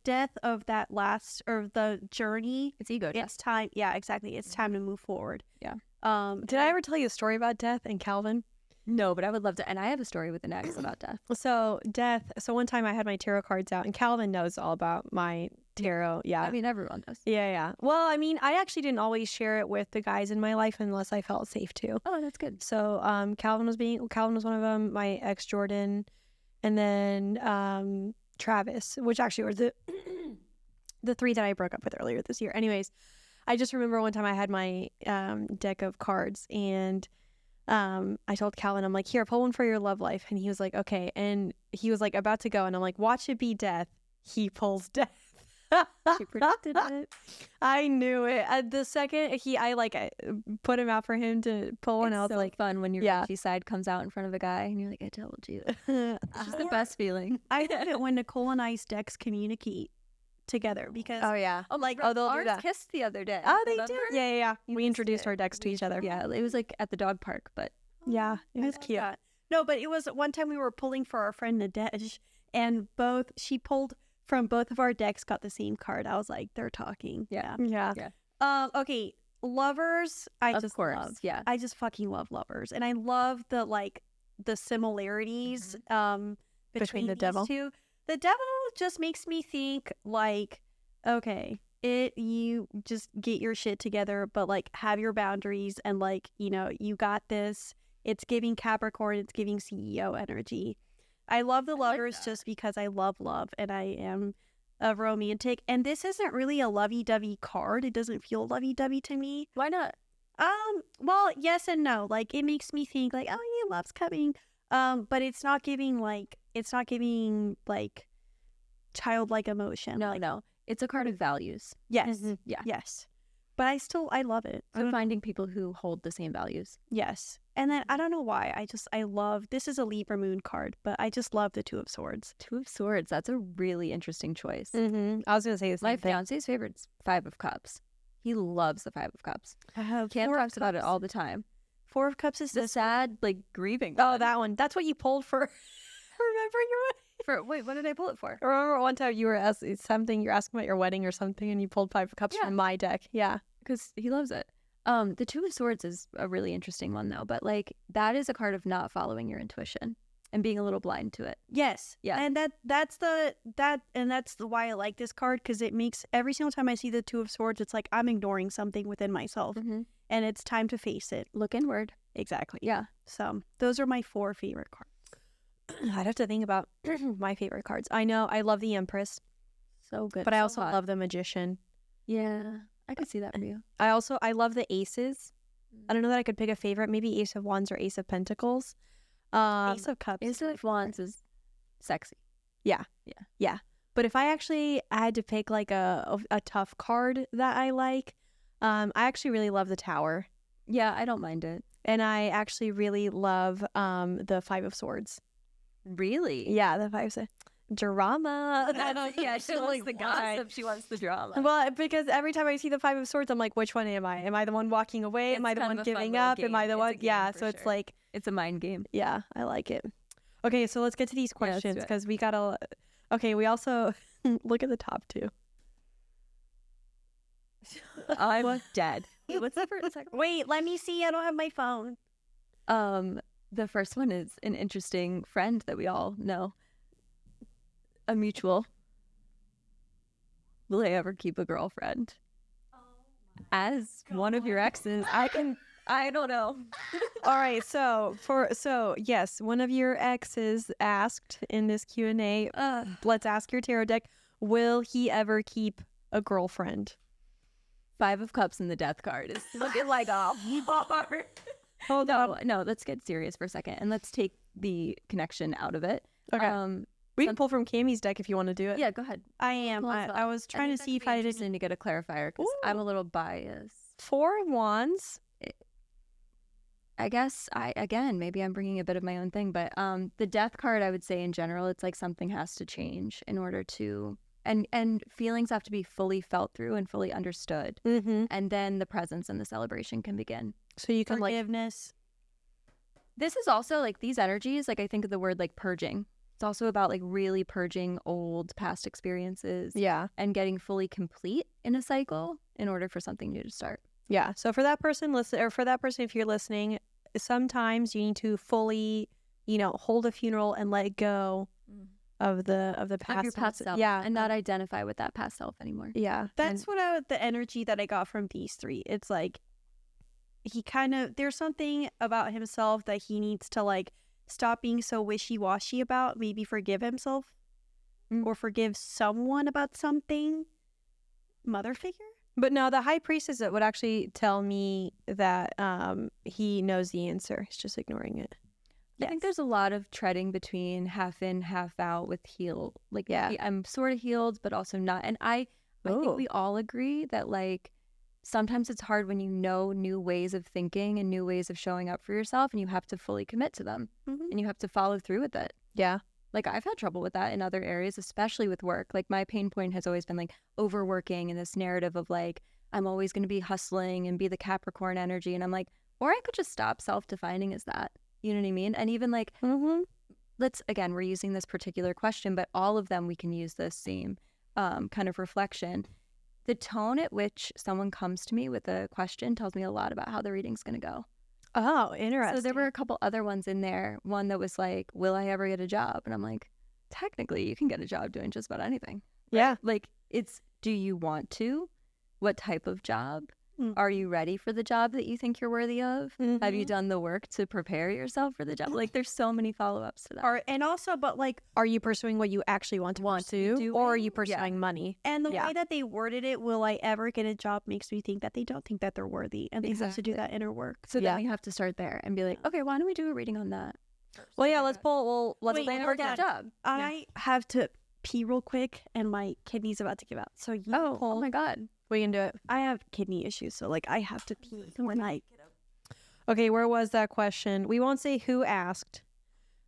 death of that last or the journey. It's ego death. It's time. Yeah, exactly. It's time to move forward. Yeah. Did I ever tell you a story about death and Calvin? No, but I would love to. And I have a story with an ex about death. So death. So one time I had my tarot cards out, and Calvin knows all about my tarot. Yeah. I mean, everyone does. Yeah. Well, I mean, I actually didn't always share it with the guys in my life unless I felt safe to. Oh, that's good. So Calvin was one of them. My ex Jordan, and then Travis, which actually were the 3 that I broke up with earlier this year. Anyways, I just remember one time I had my deck of cards, and I told Calvin, I'm like, here, pull one for your love life. And he was like, okay. And he was like about to go, and I'm like, watch it be death. He pulls death. She predicted it. I knew it. The second I put him out for him to pull one. It's I was so like, fun when your witchy side comes out in front of a guy and you're like, I told you. It's just the best feeling. I love it when Nicole and I's decks communicate together because yeah. Oh, like they'll do ours that. kissed the other day. Oh, they remember? did. Yeah. We introduced our decks to each other. Yeah, it was like at the dog park, but Yeah, it was I love cute. that. No, but it was one time we were pulling for our friend Nadej, and she pulled from both of our decks, got the same card. I was like, they're talking. Yeah. Okay, lovers. I just fucking love lovers, and I love the similarities between the these devil. two. The devil just makes me think like, okay, you just get your shit together, but like have your boundaries and like, you know, you got this. It's giving Capricorn, it's giving CEO energy. I love the lovers just because I love love and I am a romantic. And this isn't really a lovey-dovey card. It doesn't feel lovey-dovey to me. why not? Well, yes and no. Like it makes me think like, oh yeah, love's coming. But it's not giving like childlike emotion. No. It's a card of values. Yes. Yeah. Yes. But I love it. I'm finding people who hold the same values. Yes. And then I don't know why. I love, this is a Libra moon card, but I just love the Two of Swords. Two of Swords. That's a really interesting choice. I was going to say the same My thing. fiance's favorite's Five of Cups. He loves the Five of Cups. Cam Four of talks about it Cups. all the time. Four of Cups is The this. sad, like, grieving Oh, one. that one. That's what you pulled for. Remember Wait, what did I pull it for? Remember one time you were asking about your wedding or something, and you pulled 5 of Cups Yeah. from my deck. Yeah. Because he loves it. The Two of Swords is a really interesting one, though. But, like, that is a card of not following your intuition and being a little blind to it. Yes. Yeah. And that's why I like this card, because it makes every single time I see the Two of Swords, it's like I'm ignoring something within myself, and it's time to face it. Look inward. Exactly. Yeah. So those are my 4 favorite cards. I'd have to think about my favorite cards. I know I love the Empress, So good. but I So also hot. love the Magician. Yeah. I could see that for you. I love the Aces. I don't know that I could pick a favorite. Maybe Ace of Wands or Ace of Pentacles. Ace of Cups. Ace of Wands is sexy. But if I actually had to pick like a tough card that I like, I actually really love the Tower. Yeah, I don't mind it. And I actually really love the Five of Swords. Really? Yeah, the Five of drama. Yeah, she wants the gossip. She wants the drama. Well, because every time I see the Five of Swords, I'm like, which one am I? Am I the one walking away? Am I the one giving up? Am I the one? Yeah, so it's like, it's a mind game. Yeah, I like it. Okay, so let's get to these questions because we gotta. Okay, we also look at the top two. I'm dead. Wait, what's the first? Wait, let me see. I don't have my phone. The first one is an interesting friend that we all know. A mutual. Will I ever keep a girlfriend? As one of your exes, I don't know. All right, so yes, one of your exes asked in this Q&A, let's ask your tarot deck, will he ever keep a girlfriend? Five of Cups and the Death card is looking like a hard. Hold on. No, let's get serious for a second and let's take the connection out of it. Okay. We can pull from Cammie's deck if you want to do it. Yeah, go ahead. I am. I was trying to see if I didn't to get a clarifier because I'm a little biased. Four of Wands. I guess maybe I'm bringing a bit of my own thing, but the Death card, I would say in general, it's like something has to change in order to, and feelings have to be fully felt through and fully understood, and then the presence and the celebration can begin. So you can forgiveness. This is also like these energies. Like I think of the word like purging. It's also about like really purging old past experiences. Yeah. And getting fully complete in a cycle in order for something new to start. Yeah. So for that person, if you're listening, sometimes you need to fully, hold a funeral and let go of the past. Of your past self. Yeah. And not identify with that past self anymore. Yeah. That's the energy that I got from these three. It's like there's something about himself that he needs to like stop being so wishy-washy about, maybe forgive himself or forgive someone about something. Mother figure? But no, the High Priestess would actually tell me that he knows the answer. He's just ignoring it. I think there's a lot of treading between half in, half out with heal. Like, I'm sort of healed, but also not. And I think we all agree that like sometimes it's hard when you know new ways of thinking and new ways of showing up for yourself and you have to fully commit to them and you have to follow through with it. Yeah. Like I've had trouble with that in other areas, especially with work. Like my pain point has always been like overworking and this narrative of like, I'm always going to be hustling and be the Capricorn energy. And I'm like, or I could just stop self-defining as that. You know what I mean? And even like, we're using this particular question, but all of them, we can use this same kind of reflection. The tone at which someone comes to me with a question tells me a lot about how the reading's going to go. Oh, interesting. So there were a couple other ones in there. One that was like, will I ever get a job? And I'm like, technically, you can get a job doing just about anything. Right? Yeah. Like, it's, do you want to? What type of job? Are you ready for the job that you think you're worthy of? Have you done the work to prepare yourself for the job? Like, there's so many follow-ups to that. And also, but like, are you pursuing what you actually want to pursue, or are you pursuing money? And the way that they worded it, will I ever get a job, makes me think that they don't think that they're worthy, and they have to do that inner work. So then we have to start there and be like, okay, why don't we do a reading on that? Well, yeah, let's plan our job. I have to pee real quick, and my kidney's about to give out. So oh my God. We can do it. I have kidney issues, so like I have to pee when I. Okay, where was that question? We won't say who asked,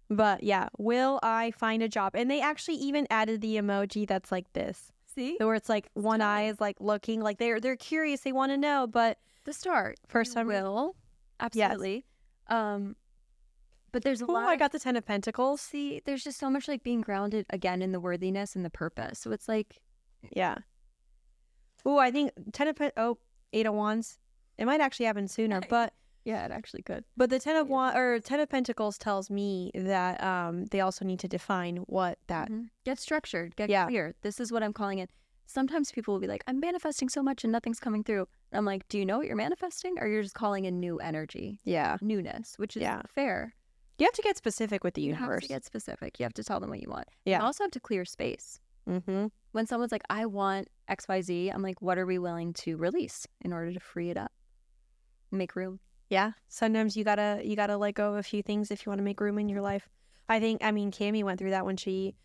but yeah, will I find a job? And they actually even added the emoji that's like this. See, where it's like one eye is like looking like they're curious, they want to know, but the start first time will absolutely. Yes. But there's a lot. I got the 10 of Pentacles. See, there's just so much like being grounded again in the worthiness and the purpose. So it's like, yeah. Oh, I think 8 of Wands. It might actually happen sooner, but yeah, it actually could. But the 10 of Pentacles tells me that they also need to define what that get structured, get clear. This is what I'm calling it. Sometimes people will be like, I'm manifesting so much and nothing's coming through. And I'm like, do you know what you're manifesting, or you're just calling in new energy? Yeah, newness, which is fair. You have to get specific with the universe. You have to get specific. You have to tell them what you want. Yeah. You also have to clear space. When someone's like, I want XYZ, I'm like, what are we willing to release in order to free it up? Make room. Yeah. Sometimes you gotta let go of a few things if you want to make room in your life. I mean, Cammie went through that when she,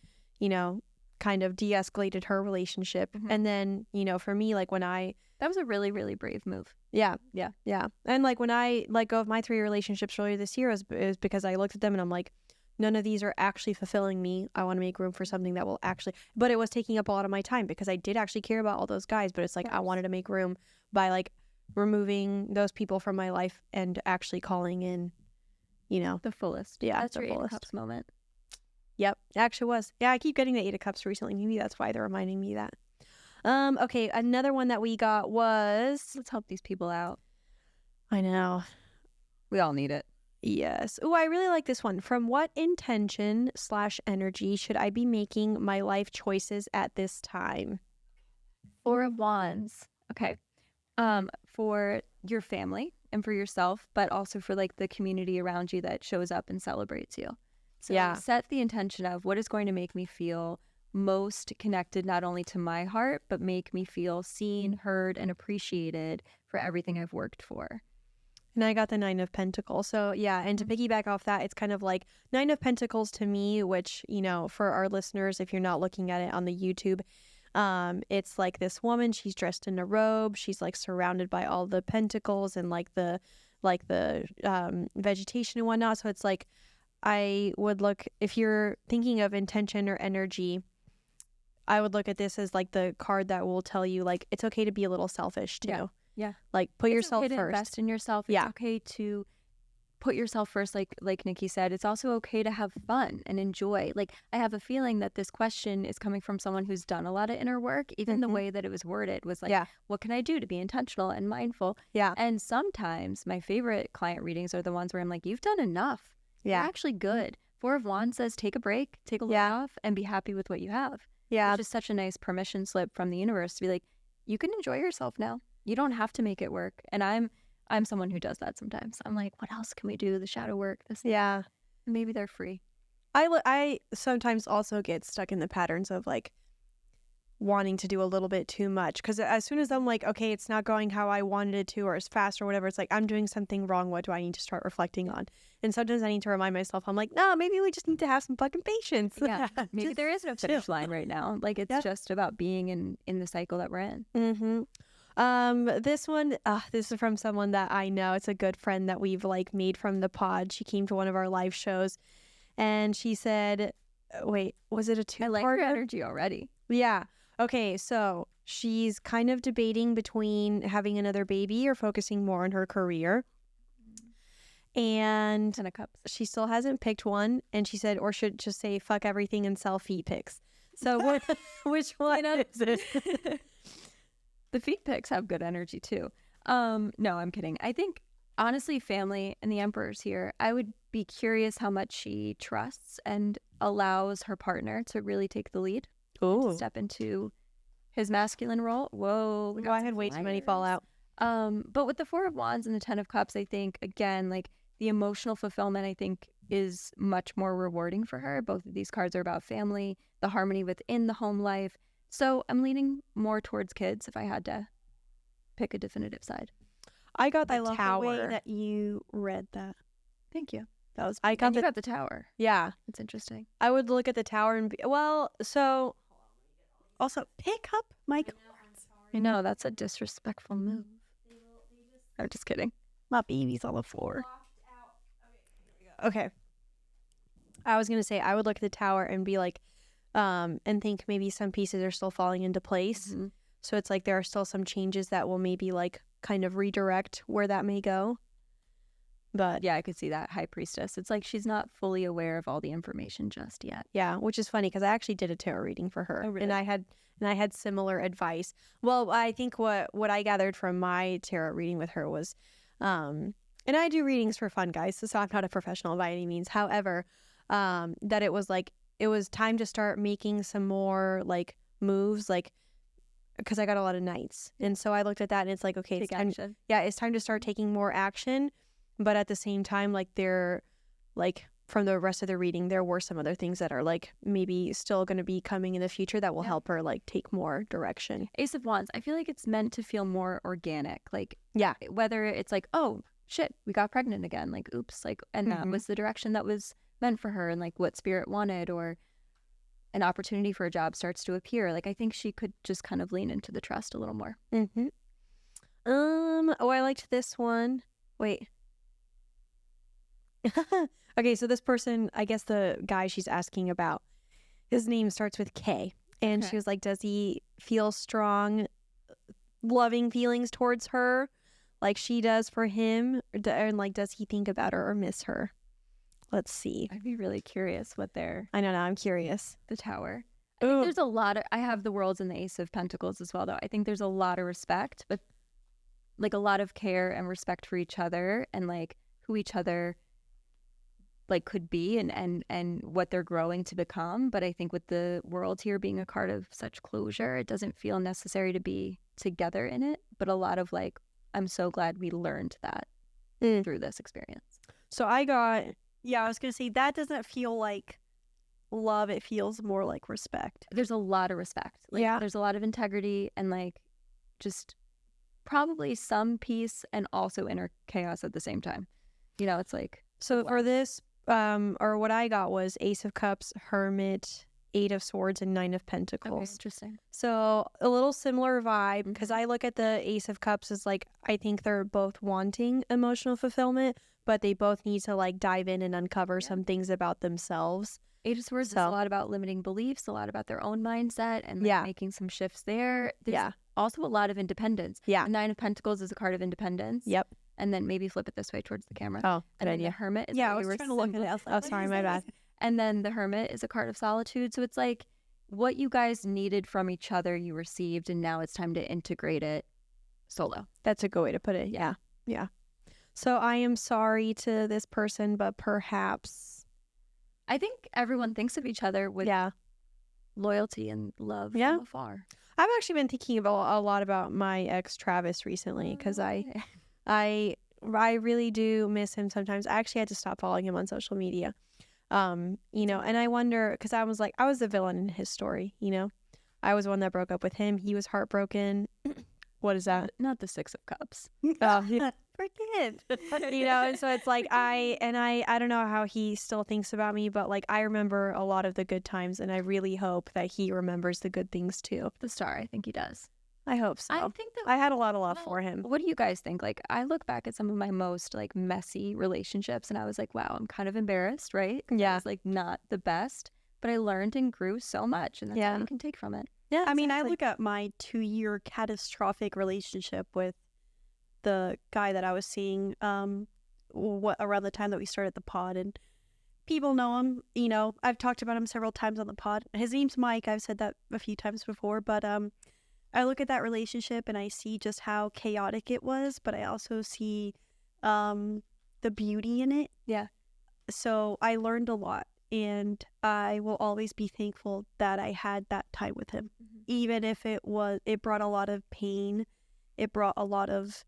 kind of de-escalated her relationship. And then, you know, for me, like when that was a really, really brave move. Yeah. Yeah. Yeah. And like when I let go of my 3 relationships earlier this year is because I looked at them and I'm like, none of these are actually fulfilling me. I want to make room for something that will actually, but it was taking up a lot of my time because I did actually care about all those guys, but it's like I wanted to make room by like removing those people from my life and actually calling in, you know, The fullest. Yeah, That's the your Eight of fullest. Cups moment. Yep, it actually was. Yeah, I keep getting the 8 of Cups recently. Maybe that's why they're reminding me that. Okay, another one that we got was... Let's help these people out. I know. We all need it. Yes. Oh, I really like this one. From what intention/energy should I be making my life choices at this time? 4 of Wands. Okay. For your family and for yourself, but also for like the community around you that shows up and celebrates you. So Yeah. set the intention of what is going to make me feel most connected, not only to my heart, but make me feel seen, heard, and appreciated for everything I've worked for. And I got the 9 of Pentacles. So yeah, and to piggyback off that, it's kind of like 9 of Pentacles to me, which, you know, for our listeners, if you're not looking at it on the YouTube, it's like this woman, she's dressed in a robe, she's like surrounded by all the pentacles and like the vegetation and whatnot. So it's like, I would look, if you're thinking of intention or energy, I would look at this as like the card that will tell you like it's okay to be a little selfish too. Yeah. Like put yourself okay to first. invest in yourself. It's okay to put yourself first, like Nikki said. It's also okay to have fun and enjoy. Like, I have a feeling that this question is coming from someone who's done a lot of inner work. Even the way that it was worded was like, what can I do to be intentional and mindful? Yeah. And sometimes my favorite client readings are the ones where I'm like, you've done enough. You're actually good. 4 of Wands says take a break, take a look off, and be happy with what you have. Yeah. It's just such a nice permission slip from the universe to be like, you can enjoy yourself now. You don't have to make it work. And I'm someone who does that sometimes. I'm like, what else can we do? The shadow work. This. Yeah. Maybe they're free. I sometimes also get stuck in the patterns of like wanting to do a little bit too much, because as soon as I'm like, okay, it's not going how I wanted it to, or as fast or whatever, it's like I'm doing something wrong. What do I need to start reflecting on? And sometimes I need to remind myself, I'm like, no, maybe we just need to have some fucking patience. Yeah. Maybe there is no finish line right now. Like, it's just about being in the cycle that we're in. This one, this is from someone that I know. It's a good friend that we've like made from the pod. She came to one of our live shows and she said, wait, was it a 2-part? I like her energy already. Yeah. Okay, so she's kind of debating between having another baby or focusing more on her career. And 10 of Cups. She still hasn't picked one. And she said, or should just say fuck everything and sell feet pics. So which one is it? The feet pics have good energy too. No, I'm kidding. I think honestly, family and the Emperor's here. I would be curious how much she trusts and allows her partner to really take the lead. To step into his masculine role. Whoa. I had way too many fall out. But with the 4 of Wands and the 10 of Cups, I think, again, like the emotional fulfillment, I think, is much more rewarding for her. Both of these cards are about family, the harmony within the home life. So I'm leaning more towards kids if I had to pick a definitive side. I got the I love Tower. the way that you read that. Thank you. That was I got you got the Tower. Yeah. It's interesting. I would look at the Tower and be, so also pick up my cards. I know, that's a disrespectful move. I'm just kidding. My baby's on the floor. Okay. I was gonna say I would look at the Tower and be like, and think maybe some pieces are still falling into place. So it's like there are still some changes that will maybe like kind of redirect where that may go. But yeah, I could see that. High Priestess. It's like she's not fully aware of all the information just yet. Yeah, which is funny because I actually did a tarot reading for her. Oh, really? And I had similar advice. Well, I think what I gathered from my tarot reading with her was, and I do readings for fun, guys, so I'm not a professional by any means. However, that it was like it was time to start making some more like moves, like because I got a lot of Knights, and so I looked at that and it's like, okay, Take action. It's time to start taking more action. But at the same time, like they're like from the rest of the reading, there were some other things that are like maybe still going to be coming in the future that will help her like take more direction. Ace of Wands. I feel like it's meant to feel more organic. Like, yeah, whether it's like, oh shit, we got pregnant again. Like, oops. Like, and that was the direction that was meant for her and like what spirit wanted, or an opportunity for a job starts to appear, like I think she could just kind of lean into the trust a little more. Mm-hmm. Oh, I liked this one. Wait. Okay, so this person, I guess the guy she's asking about, his name starts with K. And she was like, does he feel strong, loving feelings towards her like she does for him? And like, does he think about her or miss her? Let's see. I'd be really curious what they're... I don't know. I'm curious. The Tower. I think there's a lot of... I have the Worlds and the Ace of Pentacles as well, though. I think there's a lot of respect, but like a lot of care and respect for each other and like who each other like could be and what they're growing to become. But I think with the World here being a card of such closure, it doesn't feel necessary to be together in it, but a lot of like, I'm so glad we learned that through this experience. So I got... Yeah, I was going to say that doesn't feel like love. It feels more like respect. There's a lot of respect. Like, there's a lot of integrity and like just probably some peace and also inner chaos at the same time. You know, it's like... So for this, or what I got was Ace of Cups, Hermit, Eight of Swords, and Nine of Pentacles. Okay, interesting. So a little similar vibe, because I look at the Ace of Cups as like, I think they're both wanting emotional fulfillment, but they both need to like dive in and uncover some things about themselves. Eight of Swords is a lot about limiting beliefs, a lot about their own mindset and like, making some shifts there. There's also a lot of independence. Yeah. The Nine of Pentacles is a card of independence. Yep. And then maybe flip it this way towards the camera. Oh, good and idea. The Hermit is I was trying to look at it. Oh, sorry, my bad. And then the Hermit is a card of solitude. So it's like what you guys needed from each other, you received, and now it's time to integrate it solo. That's a good way to put it. Yeah. Yeah. So I am sorry to this person, but perhaps... I think everyone thinks of each other with loyalty and love from afar. I've actually been thinking about a lot about my ex Travis recently because I really do miss him sometimes. I actually had to stop following him on social media. You know, and I wonder, because I was like, I was the villain in his story, you know? I was the one that broke up with him. He was heartbroken. What is that? Not the Six of Cups. Forget. You know, and so it's like I don't know how he still thinks about me, but like I remember a lot of the good times, and I really hope that he remembers the good things too. The Star, I think he does. I hope so. I think that I had a lot of love for him. What do you guys think? Like, I look back at some of my most like messy relationships, and I was like, wow, I'm kind of embarrassed, right? Yeah, it's like not the best, but I learned and grew so much, and that's what you can take from it. Yeah, I mean, I look at my 2-year catastrophic relationship with the guy that I was seeing around the time that we started the pod, and people know him. You know, I've talked about him several times on the pod. His name's Mike. I've said that a few times before, but I look at that relationship and I see just how chaotic it was, but I also see the beauty in it. Yeah. So I learned a lot, and I will always be thankful that I had that time with him. Even if it brought a lot of pain, it brought a lot of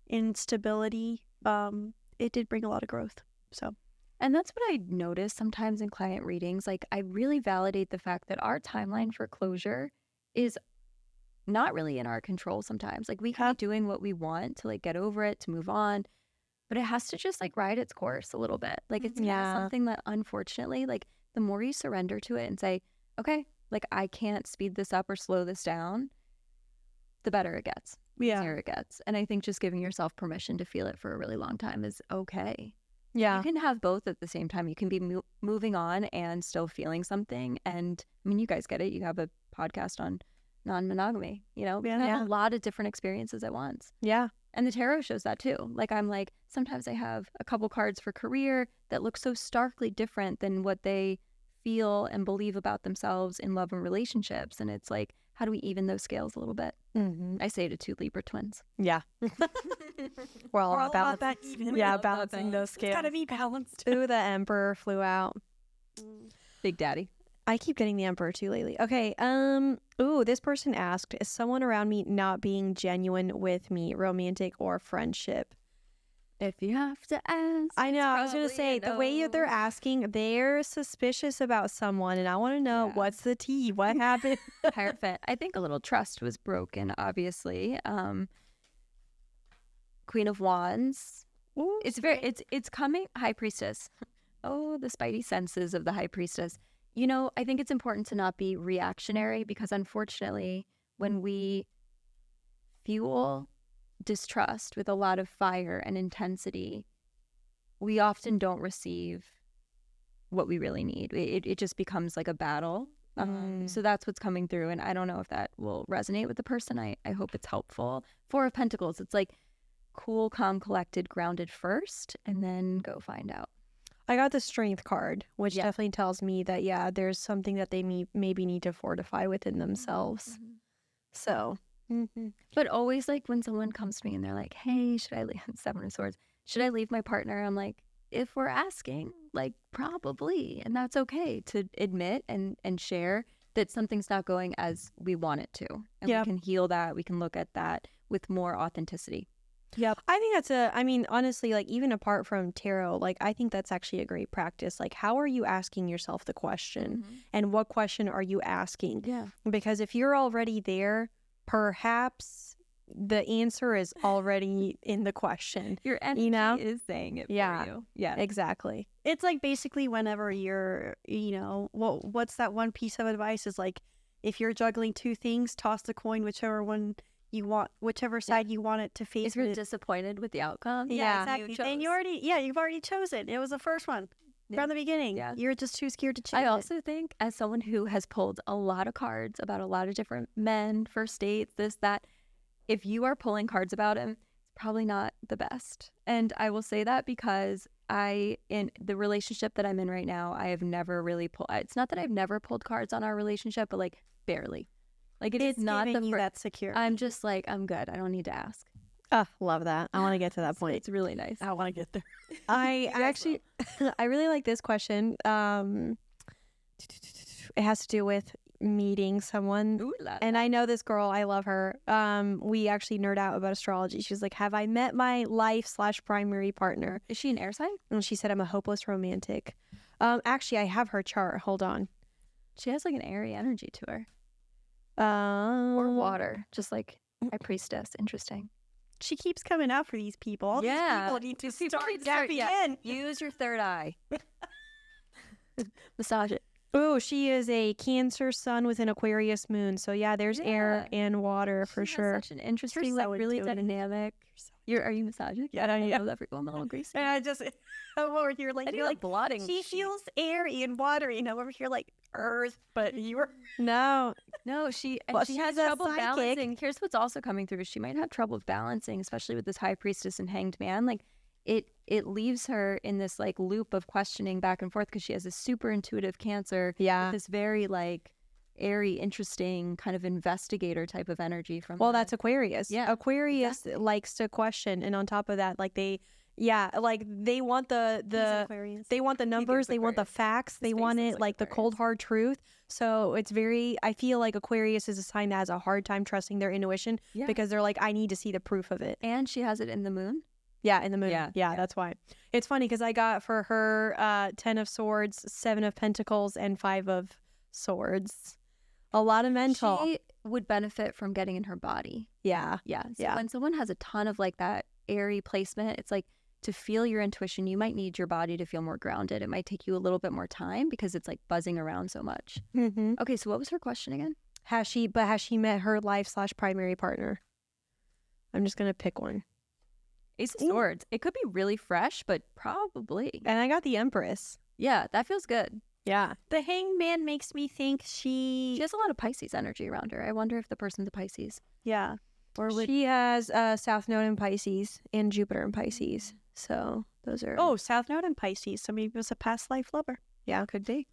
instability. It did bring a lot of growth. So, and that's what I notice sometimes in client readings. Like, I really validate the fact that our timeline for closure is not really in our control sometimes. Like, we can be doing what we want to like get over it, to move on, but it has to just like ride its course a little bit. Like, it's something that unfortunately, like, the more you surrender to it and say, okay, like, I can't speed this up or slow this down, the better it gets. The easier it gets. And I think just giving yourself permission to feel it for a really long time is okay. Yeah. You can have both at the same time. You can be moving on and still feeling something. And I mean, you guys get it. You have a podcast on non-monogamy, you know? You have a lot of different experiences at once. Yeah. And the tarot shows that too. Like, I'm like, sometimes I have a couple cards for career that look so starkly different than what they feel and believe about themselves in love and relationships. And it's like, how do we even those scales a little bit? I say to 2 Libra twins. Yeah. We're all about that even. Yeah, balancing those scales. It's gotta be balanced. Ooh, the Emperor flew out. Big Daddy. I keep getting the Emperor too lately. Okay. Ooh, this person asked, is someone around me not being genuine with me, romantic or friendship? If you have to ask. I know. I was going to say, the way they're asking, they're suspicious about someone, and I want to know what's the tea? What happened? Hierophant. I think a little trust was broken, obviously. Queen of Wands. It's coming. High Priestess. Oh, the spidey senses of the High Priestess. you know, I think it's important to not be reactionary, because unfortunately, when we fuel distrust with a lot of fire and intensity, we often don't receive what we really need. It just becomes like a battle. So that's what's coming through. And I don't know if that will resonate with the person. I hope it's helpful. Four of Pentacles, it's like cool, calm, collected, grounded first, and then go find out. I got the Strength card, which Yeah. definitely tells me that, yeah, there's something that they maybe need to fortify within themselves. So, But always, like, when someone comes to me and they're like, hey, should I leave Seven of Swords, should I leave my partner? I'm like, if we're asking, like, probably. And that's okay to admit and share that something's not going as we want it to. And Yep. we can heal that. We can look at that with more authenticity. yep. I think that's I mean, honestly, like, even apart from tarot, like, I think that's actually a great practice. Like, how are you asking yourself the question? And what question are you asking? Yeah. Because if you're already there, perhaps the answer is already in the question. Your energy is saying it for you. Yeah. Exactly. It's like basically whenever you're, you know, what's that one piece of advice is like, if you're juggling two things, toss the coin whichever one you want, whichever side you want it to face. If you're disappointed with the outcome, Exactly. And you've already chosen. It was the first one from the beginning. Yeah. You're just too scared to change I also think, as someone who has pulled a lot of cards about a lot of different men, first dates, this, that, if you are pulling cards about him, it's probably not the best. And I will say that because in the relationship that I'm in right now, I have never really pulled. It's not that I've never pulled cards on our relationship, but like barely. Like It's not giving the you that security. I'm just like, I'm good. I don't need to ask. Oh, love that. I want to get to that point. It's really nice. I want to get there. I actually, I really like this question. It has to do with meeting someone. Ooh la la. And I know this girl, I love her. We actually nerd out about astrology. She was like, have I met my life/primary partner? Is she an air sign? And she said, I'm a hopeless romantic. Actually, I have her chart. Hold on. She has like an airy energy to her. Or Or water, just like High Priestess. Interesting. She keeps coming out for these people. All these people need to start tapping in. Use your third eye. Massage it. Oh, she is a Cancer sun with an Aquarius moon. So yeah, there's air and water for She has sure. Such an interesting, You're like so really intuitive. dynamic. Are you massaging? Yeah, I know that for going a little greasy. And I just over here like I do you're like like blotting. she feels airy and watery, you know, over here like earth, but you were No, No, she Well, she she's has a trouble psychic. balancing. Here's what's also coming through: she might have trouble balancing, especially with this High Priestess and Hanged Man. Like it leaves her in this like loop of questioning back and forth because she has this super intuitive Cancer. Yeah. With this very like airy, interesting kind of investigator type of energy from. Well, the- that's Aquarius. Yeah, Aquarius likes to question, and on top of that, like they want the Aquarius. they want the numbers, they want the Aquarius. facts, they His want face it looks like the Aquarius. cold hard truth. So it's very. I feel like Aquarius is a sign that has a hard time trusting their intuition Yeah. because they're like, I need to see the proof of it. And she has it in the moon. Yeah, in the moon. Yeah, Yeah, yeah. that's why. It's funny because I got for her 10 of Swords, 7 of Pentacles, and 5 of Swords. A lot of mental. She would benefit from getting in her body. Yeah. Yeah. So Yeah. when someone has a ton of like that airy placement, it's like to feel your intuition, you might need your body to feel more grounded. It might take you a little bit more time because it's like buzzing around so much. Mm-hmm. Okay, so what was her question again? Has she met her life/primary partner? I'm just gonna pick one. Ace of Ooh. Swords. It could be really fresh, but probably. And I got the Empress. Yeah, that feels good. Yeah. The Hanged Man makes me think She has a lot of Pisces energy around her. I wonder if the person's a Pisces. yeah. Or would She has South Node in Pisces and Jupiter in Pisces. So those are Oh, South Node and Pisces. So maybe it was a past life lover. yeah. could be.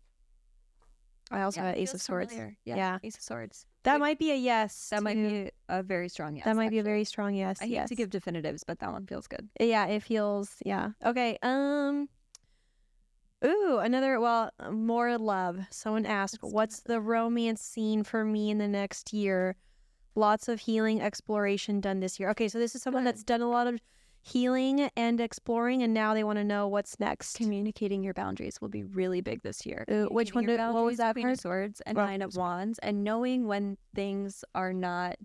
I also got Ace feels of Swords. familiar. Yeah. Ace of Swords. That might be a yes. That might to- be a very strong yes. that might be a actually. very strong yes. I hate yes. to give definitives, but that one feels good. Yeah, it feels yeah. Okay. Ooh, another more love. Someone asked, "What's the romance scene for me in the next year?" Lots of healing exploration done this year. Okay, so this is someone that's done a lot of healing and exploring, and now they want to know what's next. Communicating your boundaries will be really big this year. Which one? Communicating your What was boundaries, that Queen part? of Swords and Oh, Nine of Wands, and knowing when things are not,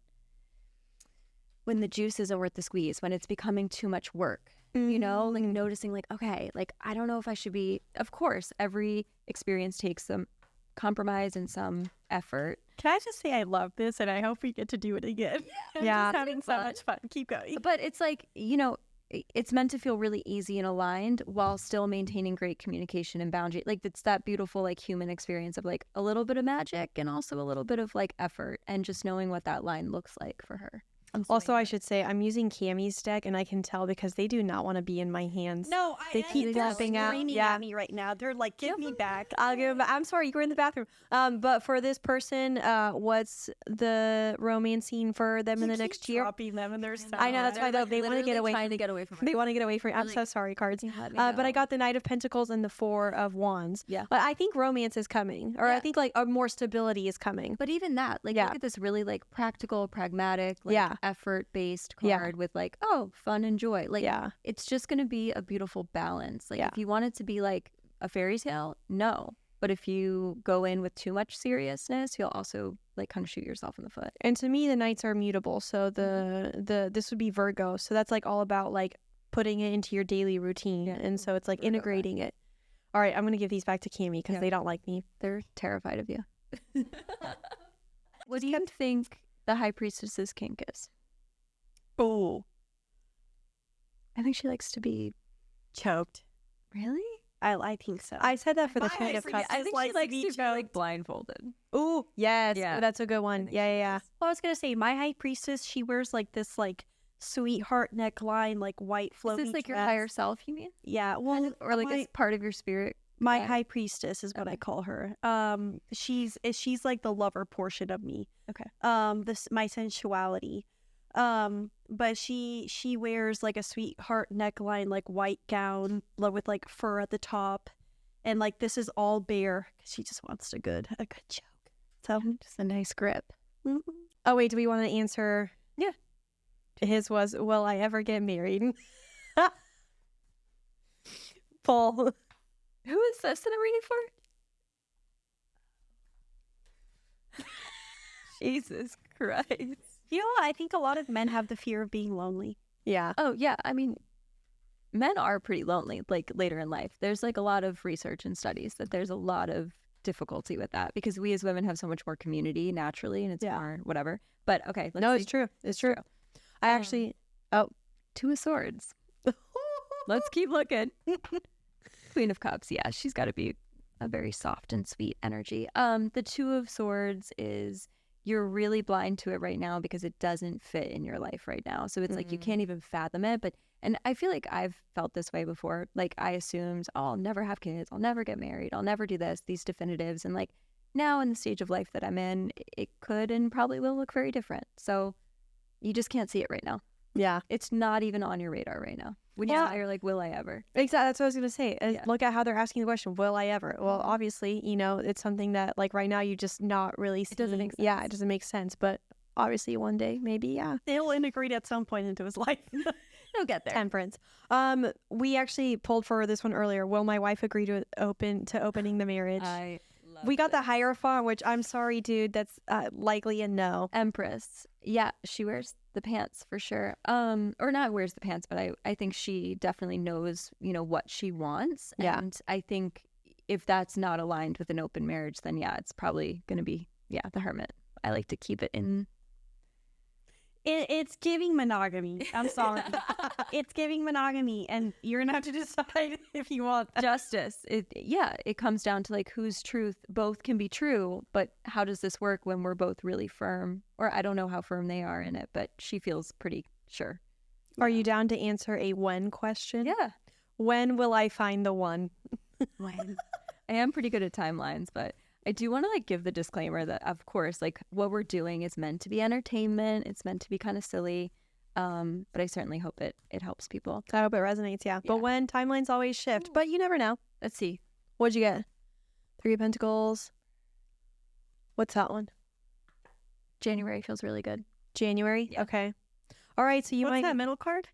when the juice isn't worth the squeeze, when it's becoming too much work. You know, like noticing, like, okay, like I don't know if I should be. Of course, every experience takes some compromise and some effort. Can I just say I love this and I hope we get to do it again? I'm Yeah. just having so much fun. Keep going. But it's like, you know, it's meant to feel really easy and aligned while still maintaining great communication and boundary. Like it's that beautiful like human experience of like a little bit of magic and also a little bit of like effort and just knowing what that line looks like for her. Also, I should say I'm using Cammie's deck, and I can tell because they do not want to be in my hands. No, They keep flipping out. screaming Yeah. at me right now. They're like, give me back. I'll give. I'm sorry, you were in the bathroom. But for this person, what's the romance scene for them in the next year? Dropping them in their stuff. I know that's why they want to get away. Trying to get away from her. They want to get away from. I'm so sorry, cards. But I got the Knight of Pentacles and the Four of Wands. Yeah. But I think romance is coming, or I think like a more stability is coming. But even that, like, Yeah. look at this really like practical, pragmatic, like Yeah. effort-based Yeah. card with like, oh, fun and joy. Like, Yeah. it's just going to be a beautiful balance. Like, Yeah. if you want it to be like a fairy tale, no. But if you go in with too much seriousness, you'll also like kind of shoot yourself in the foot. And to me, the Knights are mutable. So this would be Virgo. So that's like all about like putting it into your daily routine, Yeah. and so it's like Virgo integrating it. All right, I'm gonna give these back to Cammie because Yeah. they don't like me. They're terrified of you. What do you think the High Priestess's kink is? Oh, I think she likes to be. choked. Really? I think so. I said that for the My Queen of priestess Cups. I think likes she to likes be to be like choked. blindfolded. Ooh, yes. Yeah. Oh, that's a good one. Yeah. Well, I was gonna say my high priestess. She wears like this like sweetheart neckline, like white flowy. Is this like your dress. higher self, you mean? Yeah. Well, Or like my, it's part of your spirit? my guide? high priestess is what I Okay. call her. She's like the lover portion of me. Okay. This my sensuality. But she wears like a sweetheart neckline, like white gown with like fur at the top, and like this is all bare 'cause she just wants a good choke. So Just a nice grip. mhm. Oh wait, do we want to answer? Yeah. His was, will I ever get married? Paul. Who is this in a reading for? Jesus Christ. You know what? I think a lot of men have the fear of being lonely. Yeah. Oh, yeah. I mean, men are pretty lonely, like later in life. There's like a lot of research and studies that there's a lot of difficulty with that because we as women have so much more community naturally and it's more whatever. But okay, let's No, see. it's true. It's true. I actually. Oh, Two of Swords. Let's keep looking. Queen of Cups. Yeah, she's got to be a very soft and sweet energy. The Two of Swords is you're really blind to it right now because it doesn't fit in your life right now. So it's like you can't even fathom it. And I feel like I've felt this way before. Like I assumed, oh, I'll never have kids. I'll never get married. I'll never do this, these definitives. And like now in the stage of life that I'm in, it could and probably will look very different. So you just can't see it right now. yeah. It's not even on your radar right now. When you're like, will I ever? Exactly. That's what I was gonna say. Yeah. Look at how they're asking the question. Will I ever? Well, obviously, it's something that like right now you just not really. It doesn't make Yeah, sense. it doesn't make sense. But obviously, one day, maybe, yeah. They'll integrate at some point into his life. He'll get there. Temperance. We actually pulled for this one earlier. Will my wife agree to opening the marriage? I love We got the Hierophant, which I'm sorry, dude. That's likely a no. Empress. Yeah, she wears the pants for sure. Or not wears the pants, but I think she definitely knows, what she wants. Yeah. And I think if that's not aligned with an open marriage, then yeah, it's probably gonna be the Hermit. I like to keep it in. It's giving monogamy. I'm sorry. It's giving monogamy, and you're gonna have to decide if you want that. Justice. It comes down to like whose truth both can be true, but how does this work when we're both really firm? Or I don't know how firm they are in it, but she feels pretty sure. Are you down to answer a when question? Yeah. When will I find the one? When? I am pretty good at timelines, but I do want to like give the disclaimer that of course like what we're doing is meant to be entertainment. It's meant to be kind of silly. But I certainly hope it helps people. I hope it resonates, yeah. But when timelines always shift. But you never know. Let's see. What'd you get? Three of Pentacles. What's that one? January feels really good. January? Yeah. Okay. All right, so you What's might that middle card?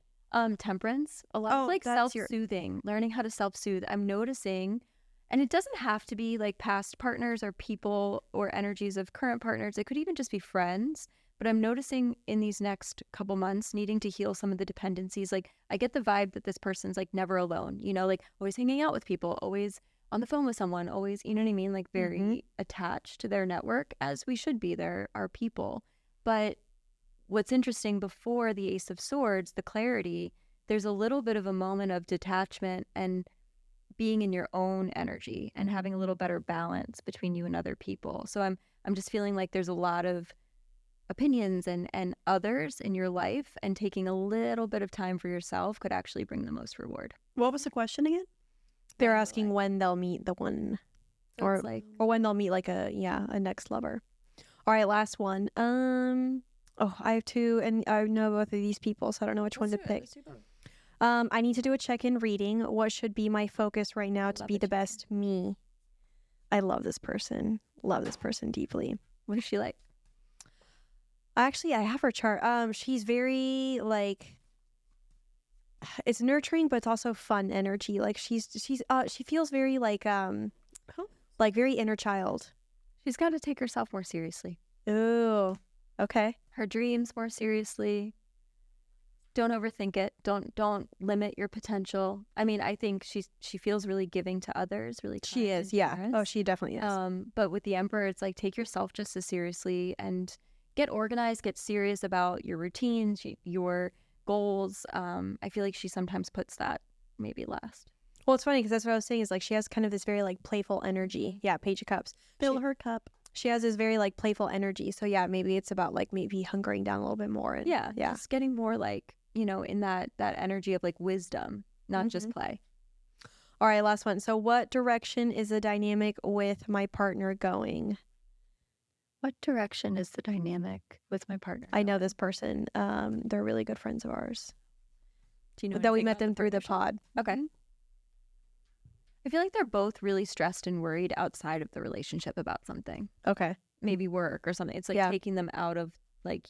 Temperance. A lot of like that's your- self-soothing, learning how to self-soothe. I'm noticing, and it doesn't have to be like past partners or people or energies of current partners. It could even just be friends. But I'm noticing in these next couple months needing to heal some of the dependencies. Like I get the vibe that this person's like never alone, like always hanging out with people, always on the phone with someone, always, you know what I mean? Like very attached to their network, as we should be. There are people. But what's interesting, before the Ace of Swords, the clarity, there's a little bit of a moment of detachment and being in your own energy and having a little better balance between you and other people. So I'm just feeling like there's a lot of opinions and others in your life, and taking a little bit of time for yourself could actually bring the most reward. What was the question again? They're asking when they'll meet the one, So or it's like, when they'll meet like a next lover. All right, last one. I have two, and I know both of these people, so I don't know which one to pick. I need to do a check-in reading. What should be my focus right now to be the best me? I love this person. Love this person deeply. what is she like? Actually, I have her chart. She's very like, it's nurturing, but it's also fun energy. Like she feels very like very inner child. She's got to take herself more seriously. Ooh, okay. Her dreams more seriously. Don't overthink it. Don't limit your potential. I mean, I think she feels really giving to others, really She kind is, and yeah. generous. Oh, she definitely is. But with the Emperor, it's like, take yourself just as seriously and get organized, get serious about your routines, your goals. I feel like she sometimes puts that maybe last. Well, it's funny because that's what I was saying, is like she has kind of this very like playful energy. Yeah, Page of Cups. Fill her cup. She has this very like playful energy. So yeah, maybe it's about like maybe hunkering down a little bit more. And, Yeah, just getting more like, in that energy of like wisdom, not just play. All right, last one. So what direction is the dynamic with my partner going? What direction is the dynamic with my partner? I know this person. They're really good friends of ours. Do you know That we anything met about them through the partnership? pod. Okay. I feel like they're both really stressed and worried outside of the relationship about something. Okay. Maybe work or something. It's like Yeah. taking them out of like,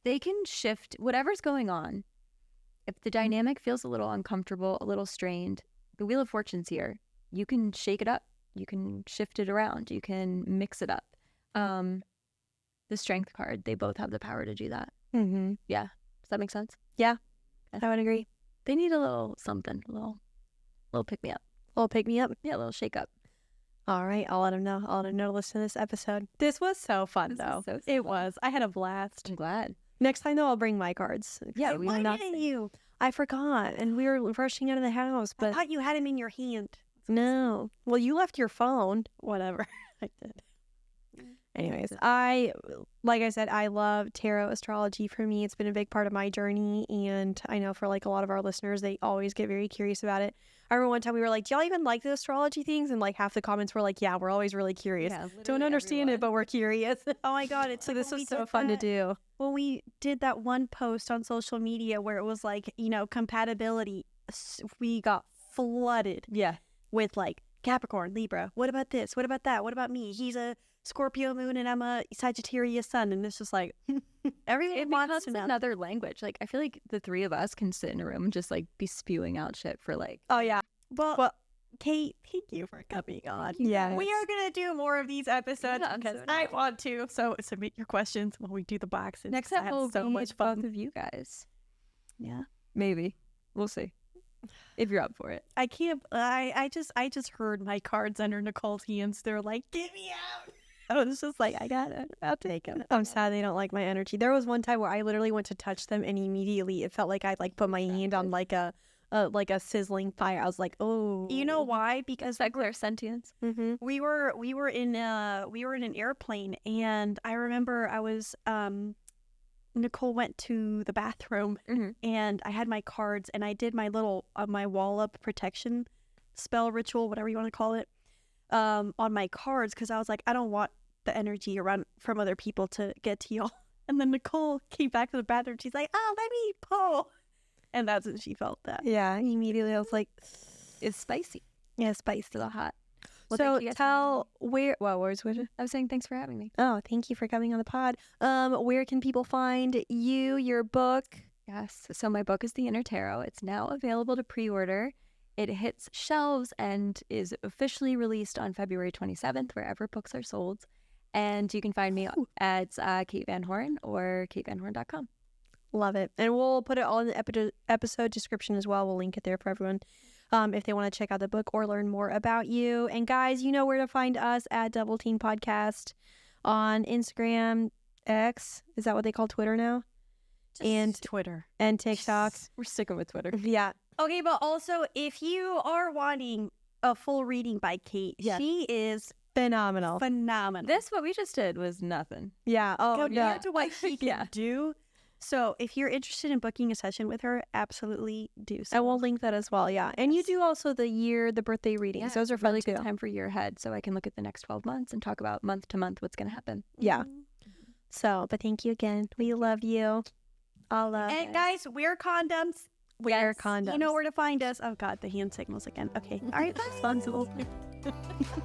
they can shift whatever's going on. If the dynamic feels a little uncomfortable, a little strained, the Wheel of Fortune's here. You can shake it up. You can shift it around. You can mix it up. The Strength card, they both have the power to do that. Mm-hmm. Yeah. Does that make sense? I would agree. They need a little something, a little pick me up. A little pick me up. Yeah, a little shake up. All right, I'll let them know. I'll let them know to listen to this episode. This was so fun, This though. was so It fun. was. I had a blast. I'm glad. Next time, though, I'll bring my cards. Yeah, we Why not. didn't you? I forgot, and we were rushing out of the house, I but thought you had him in your hand. no. Well, you left your phone. Whatever. I did. Anyways, like I said, I love tarot astrology. For me, it's been a big part of my journey, and I know for like a lot of our listeners, they always get very curious about it. I remember one time we were like, do y'all even like the astrology things? And like half the comments were like, yeah, we're always really curious. Yeah, Don't literally understand it, everyone. but we're curious. Oh my God. It's So like this when was we so did fun to that- do. When we did that one post on social media where it was like, compatibility, we got flooded Yeah. with like Capricorn, Libra. What about this? What about that? What about me? He's a Scorpio moon and I'm a Sagittarius sun. And it's just like, everyone It wants becomes to know. another language. Like, I feel like the three of us can sit in a room and just like be spewing out shit for like. Oh, yeah. Well, Kate, thank you for coming on. Yeah. We are going to do more of these episodes Yeah, I'm because so I down. want to. So submit your questions when we do the boxes. Next time That's will so be much both fun. of you guys. Yeah. Maybe. We'll see. If you're up for it. I can't. I just heard my cards under Nicole's hands. They're like, "Get me out!" I was just like, "I got it. I'll take them." I'm sad they don't like my energy. There was one time where I literally went to touch them, and immediately it felt like I'd like put my hand on like a sizzling fire. I was like, oh. You know why? Because Is that clairsentience? Mm-hmm. we were in an airplane, and I remember I was Nicole went to the bathroom, and I had my cards, and I did my little my wall up protection spell ritual, whatever you want to call it, on my cards, because I was like, I don't want the energy around from other people to get to y'all. And then Nicole came back to the bathroom. She's like, "Oh, let me pull," and that's when she felt that. Yeah. Immediately, I was like, It's spicy. yeah, spicy. It's a little hot. Well, So thank you guys for having tell where. Well, where's me. I was saying thanks for having me. Oh, thank you for coming on the pod. Where can people find you, your book? Yes. So my book is The Inner Tarot. It's now available to pre-order. It hits shelves and is officially released on February 27th, wherever books are sold. And you can find me at Kate Van Horn or katevanhorn.com. Love it. And we'll put it all in the episode description as well. We'll link it there for everyone. if they want to check out the book or learn more about you. And guys, you know where to find us at Double Teen Podcast on Instagram, X. Is that what they call Twitter now? And Twitter and TikTok. We're sticking with Twitter. Yeah. Okay, but also if you are wanting a full reading by Kate, she is Phenomenal. This, what we just did, was nothing. Yeah. Oh, compared to what she can Yeah. do. So if you're interested in booking a session with her, absolutely do so. I will link that as well. Yeah. And you do also the birthday readings. Those are fun really too. good time for year ahead, so I can look at the next 12 months and talk about month to month what's going to happen. Yeah. So, but thank you again. We love you. All love. And guys, wear condoms. Wear condoms. You know where to find us. Oh God, the hand signals again. Okay. All right. Bye.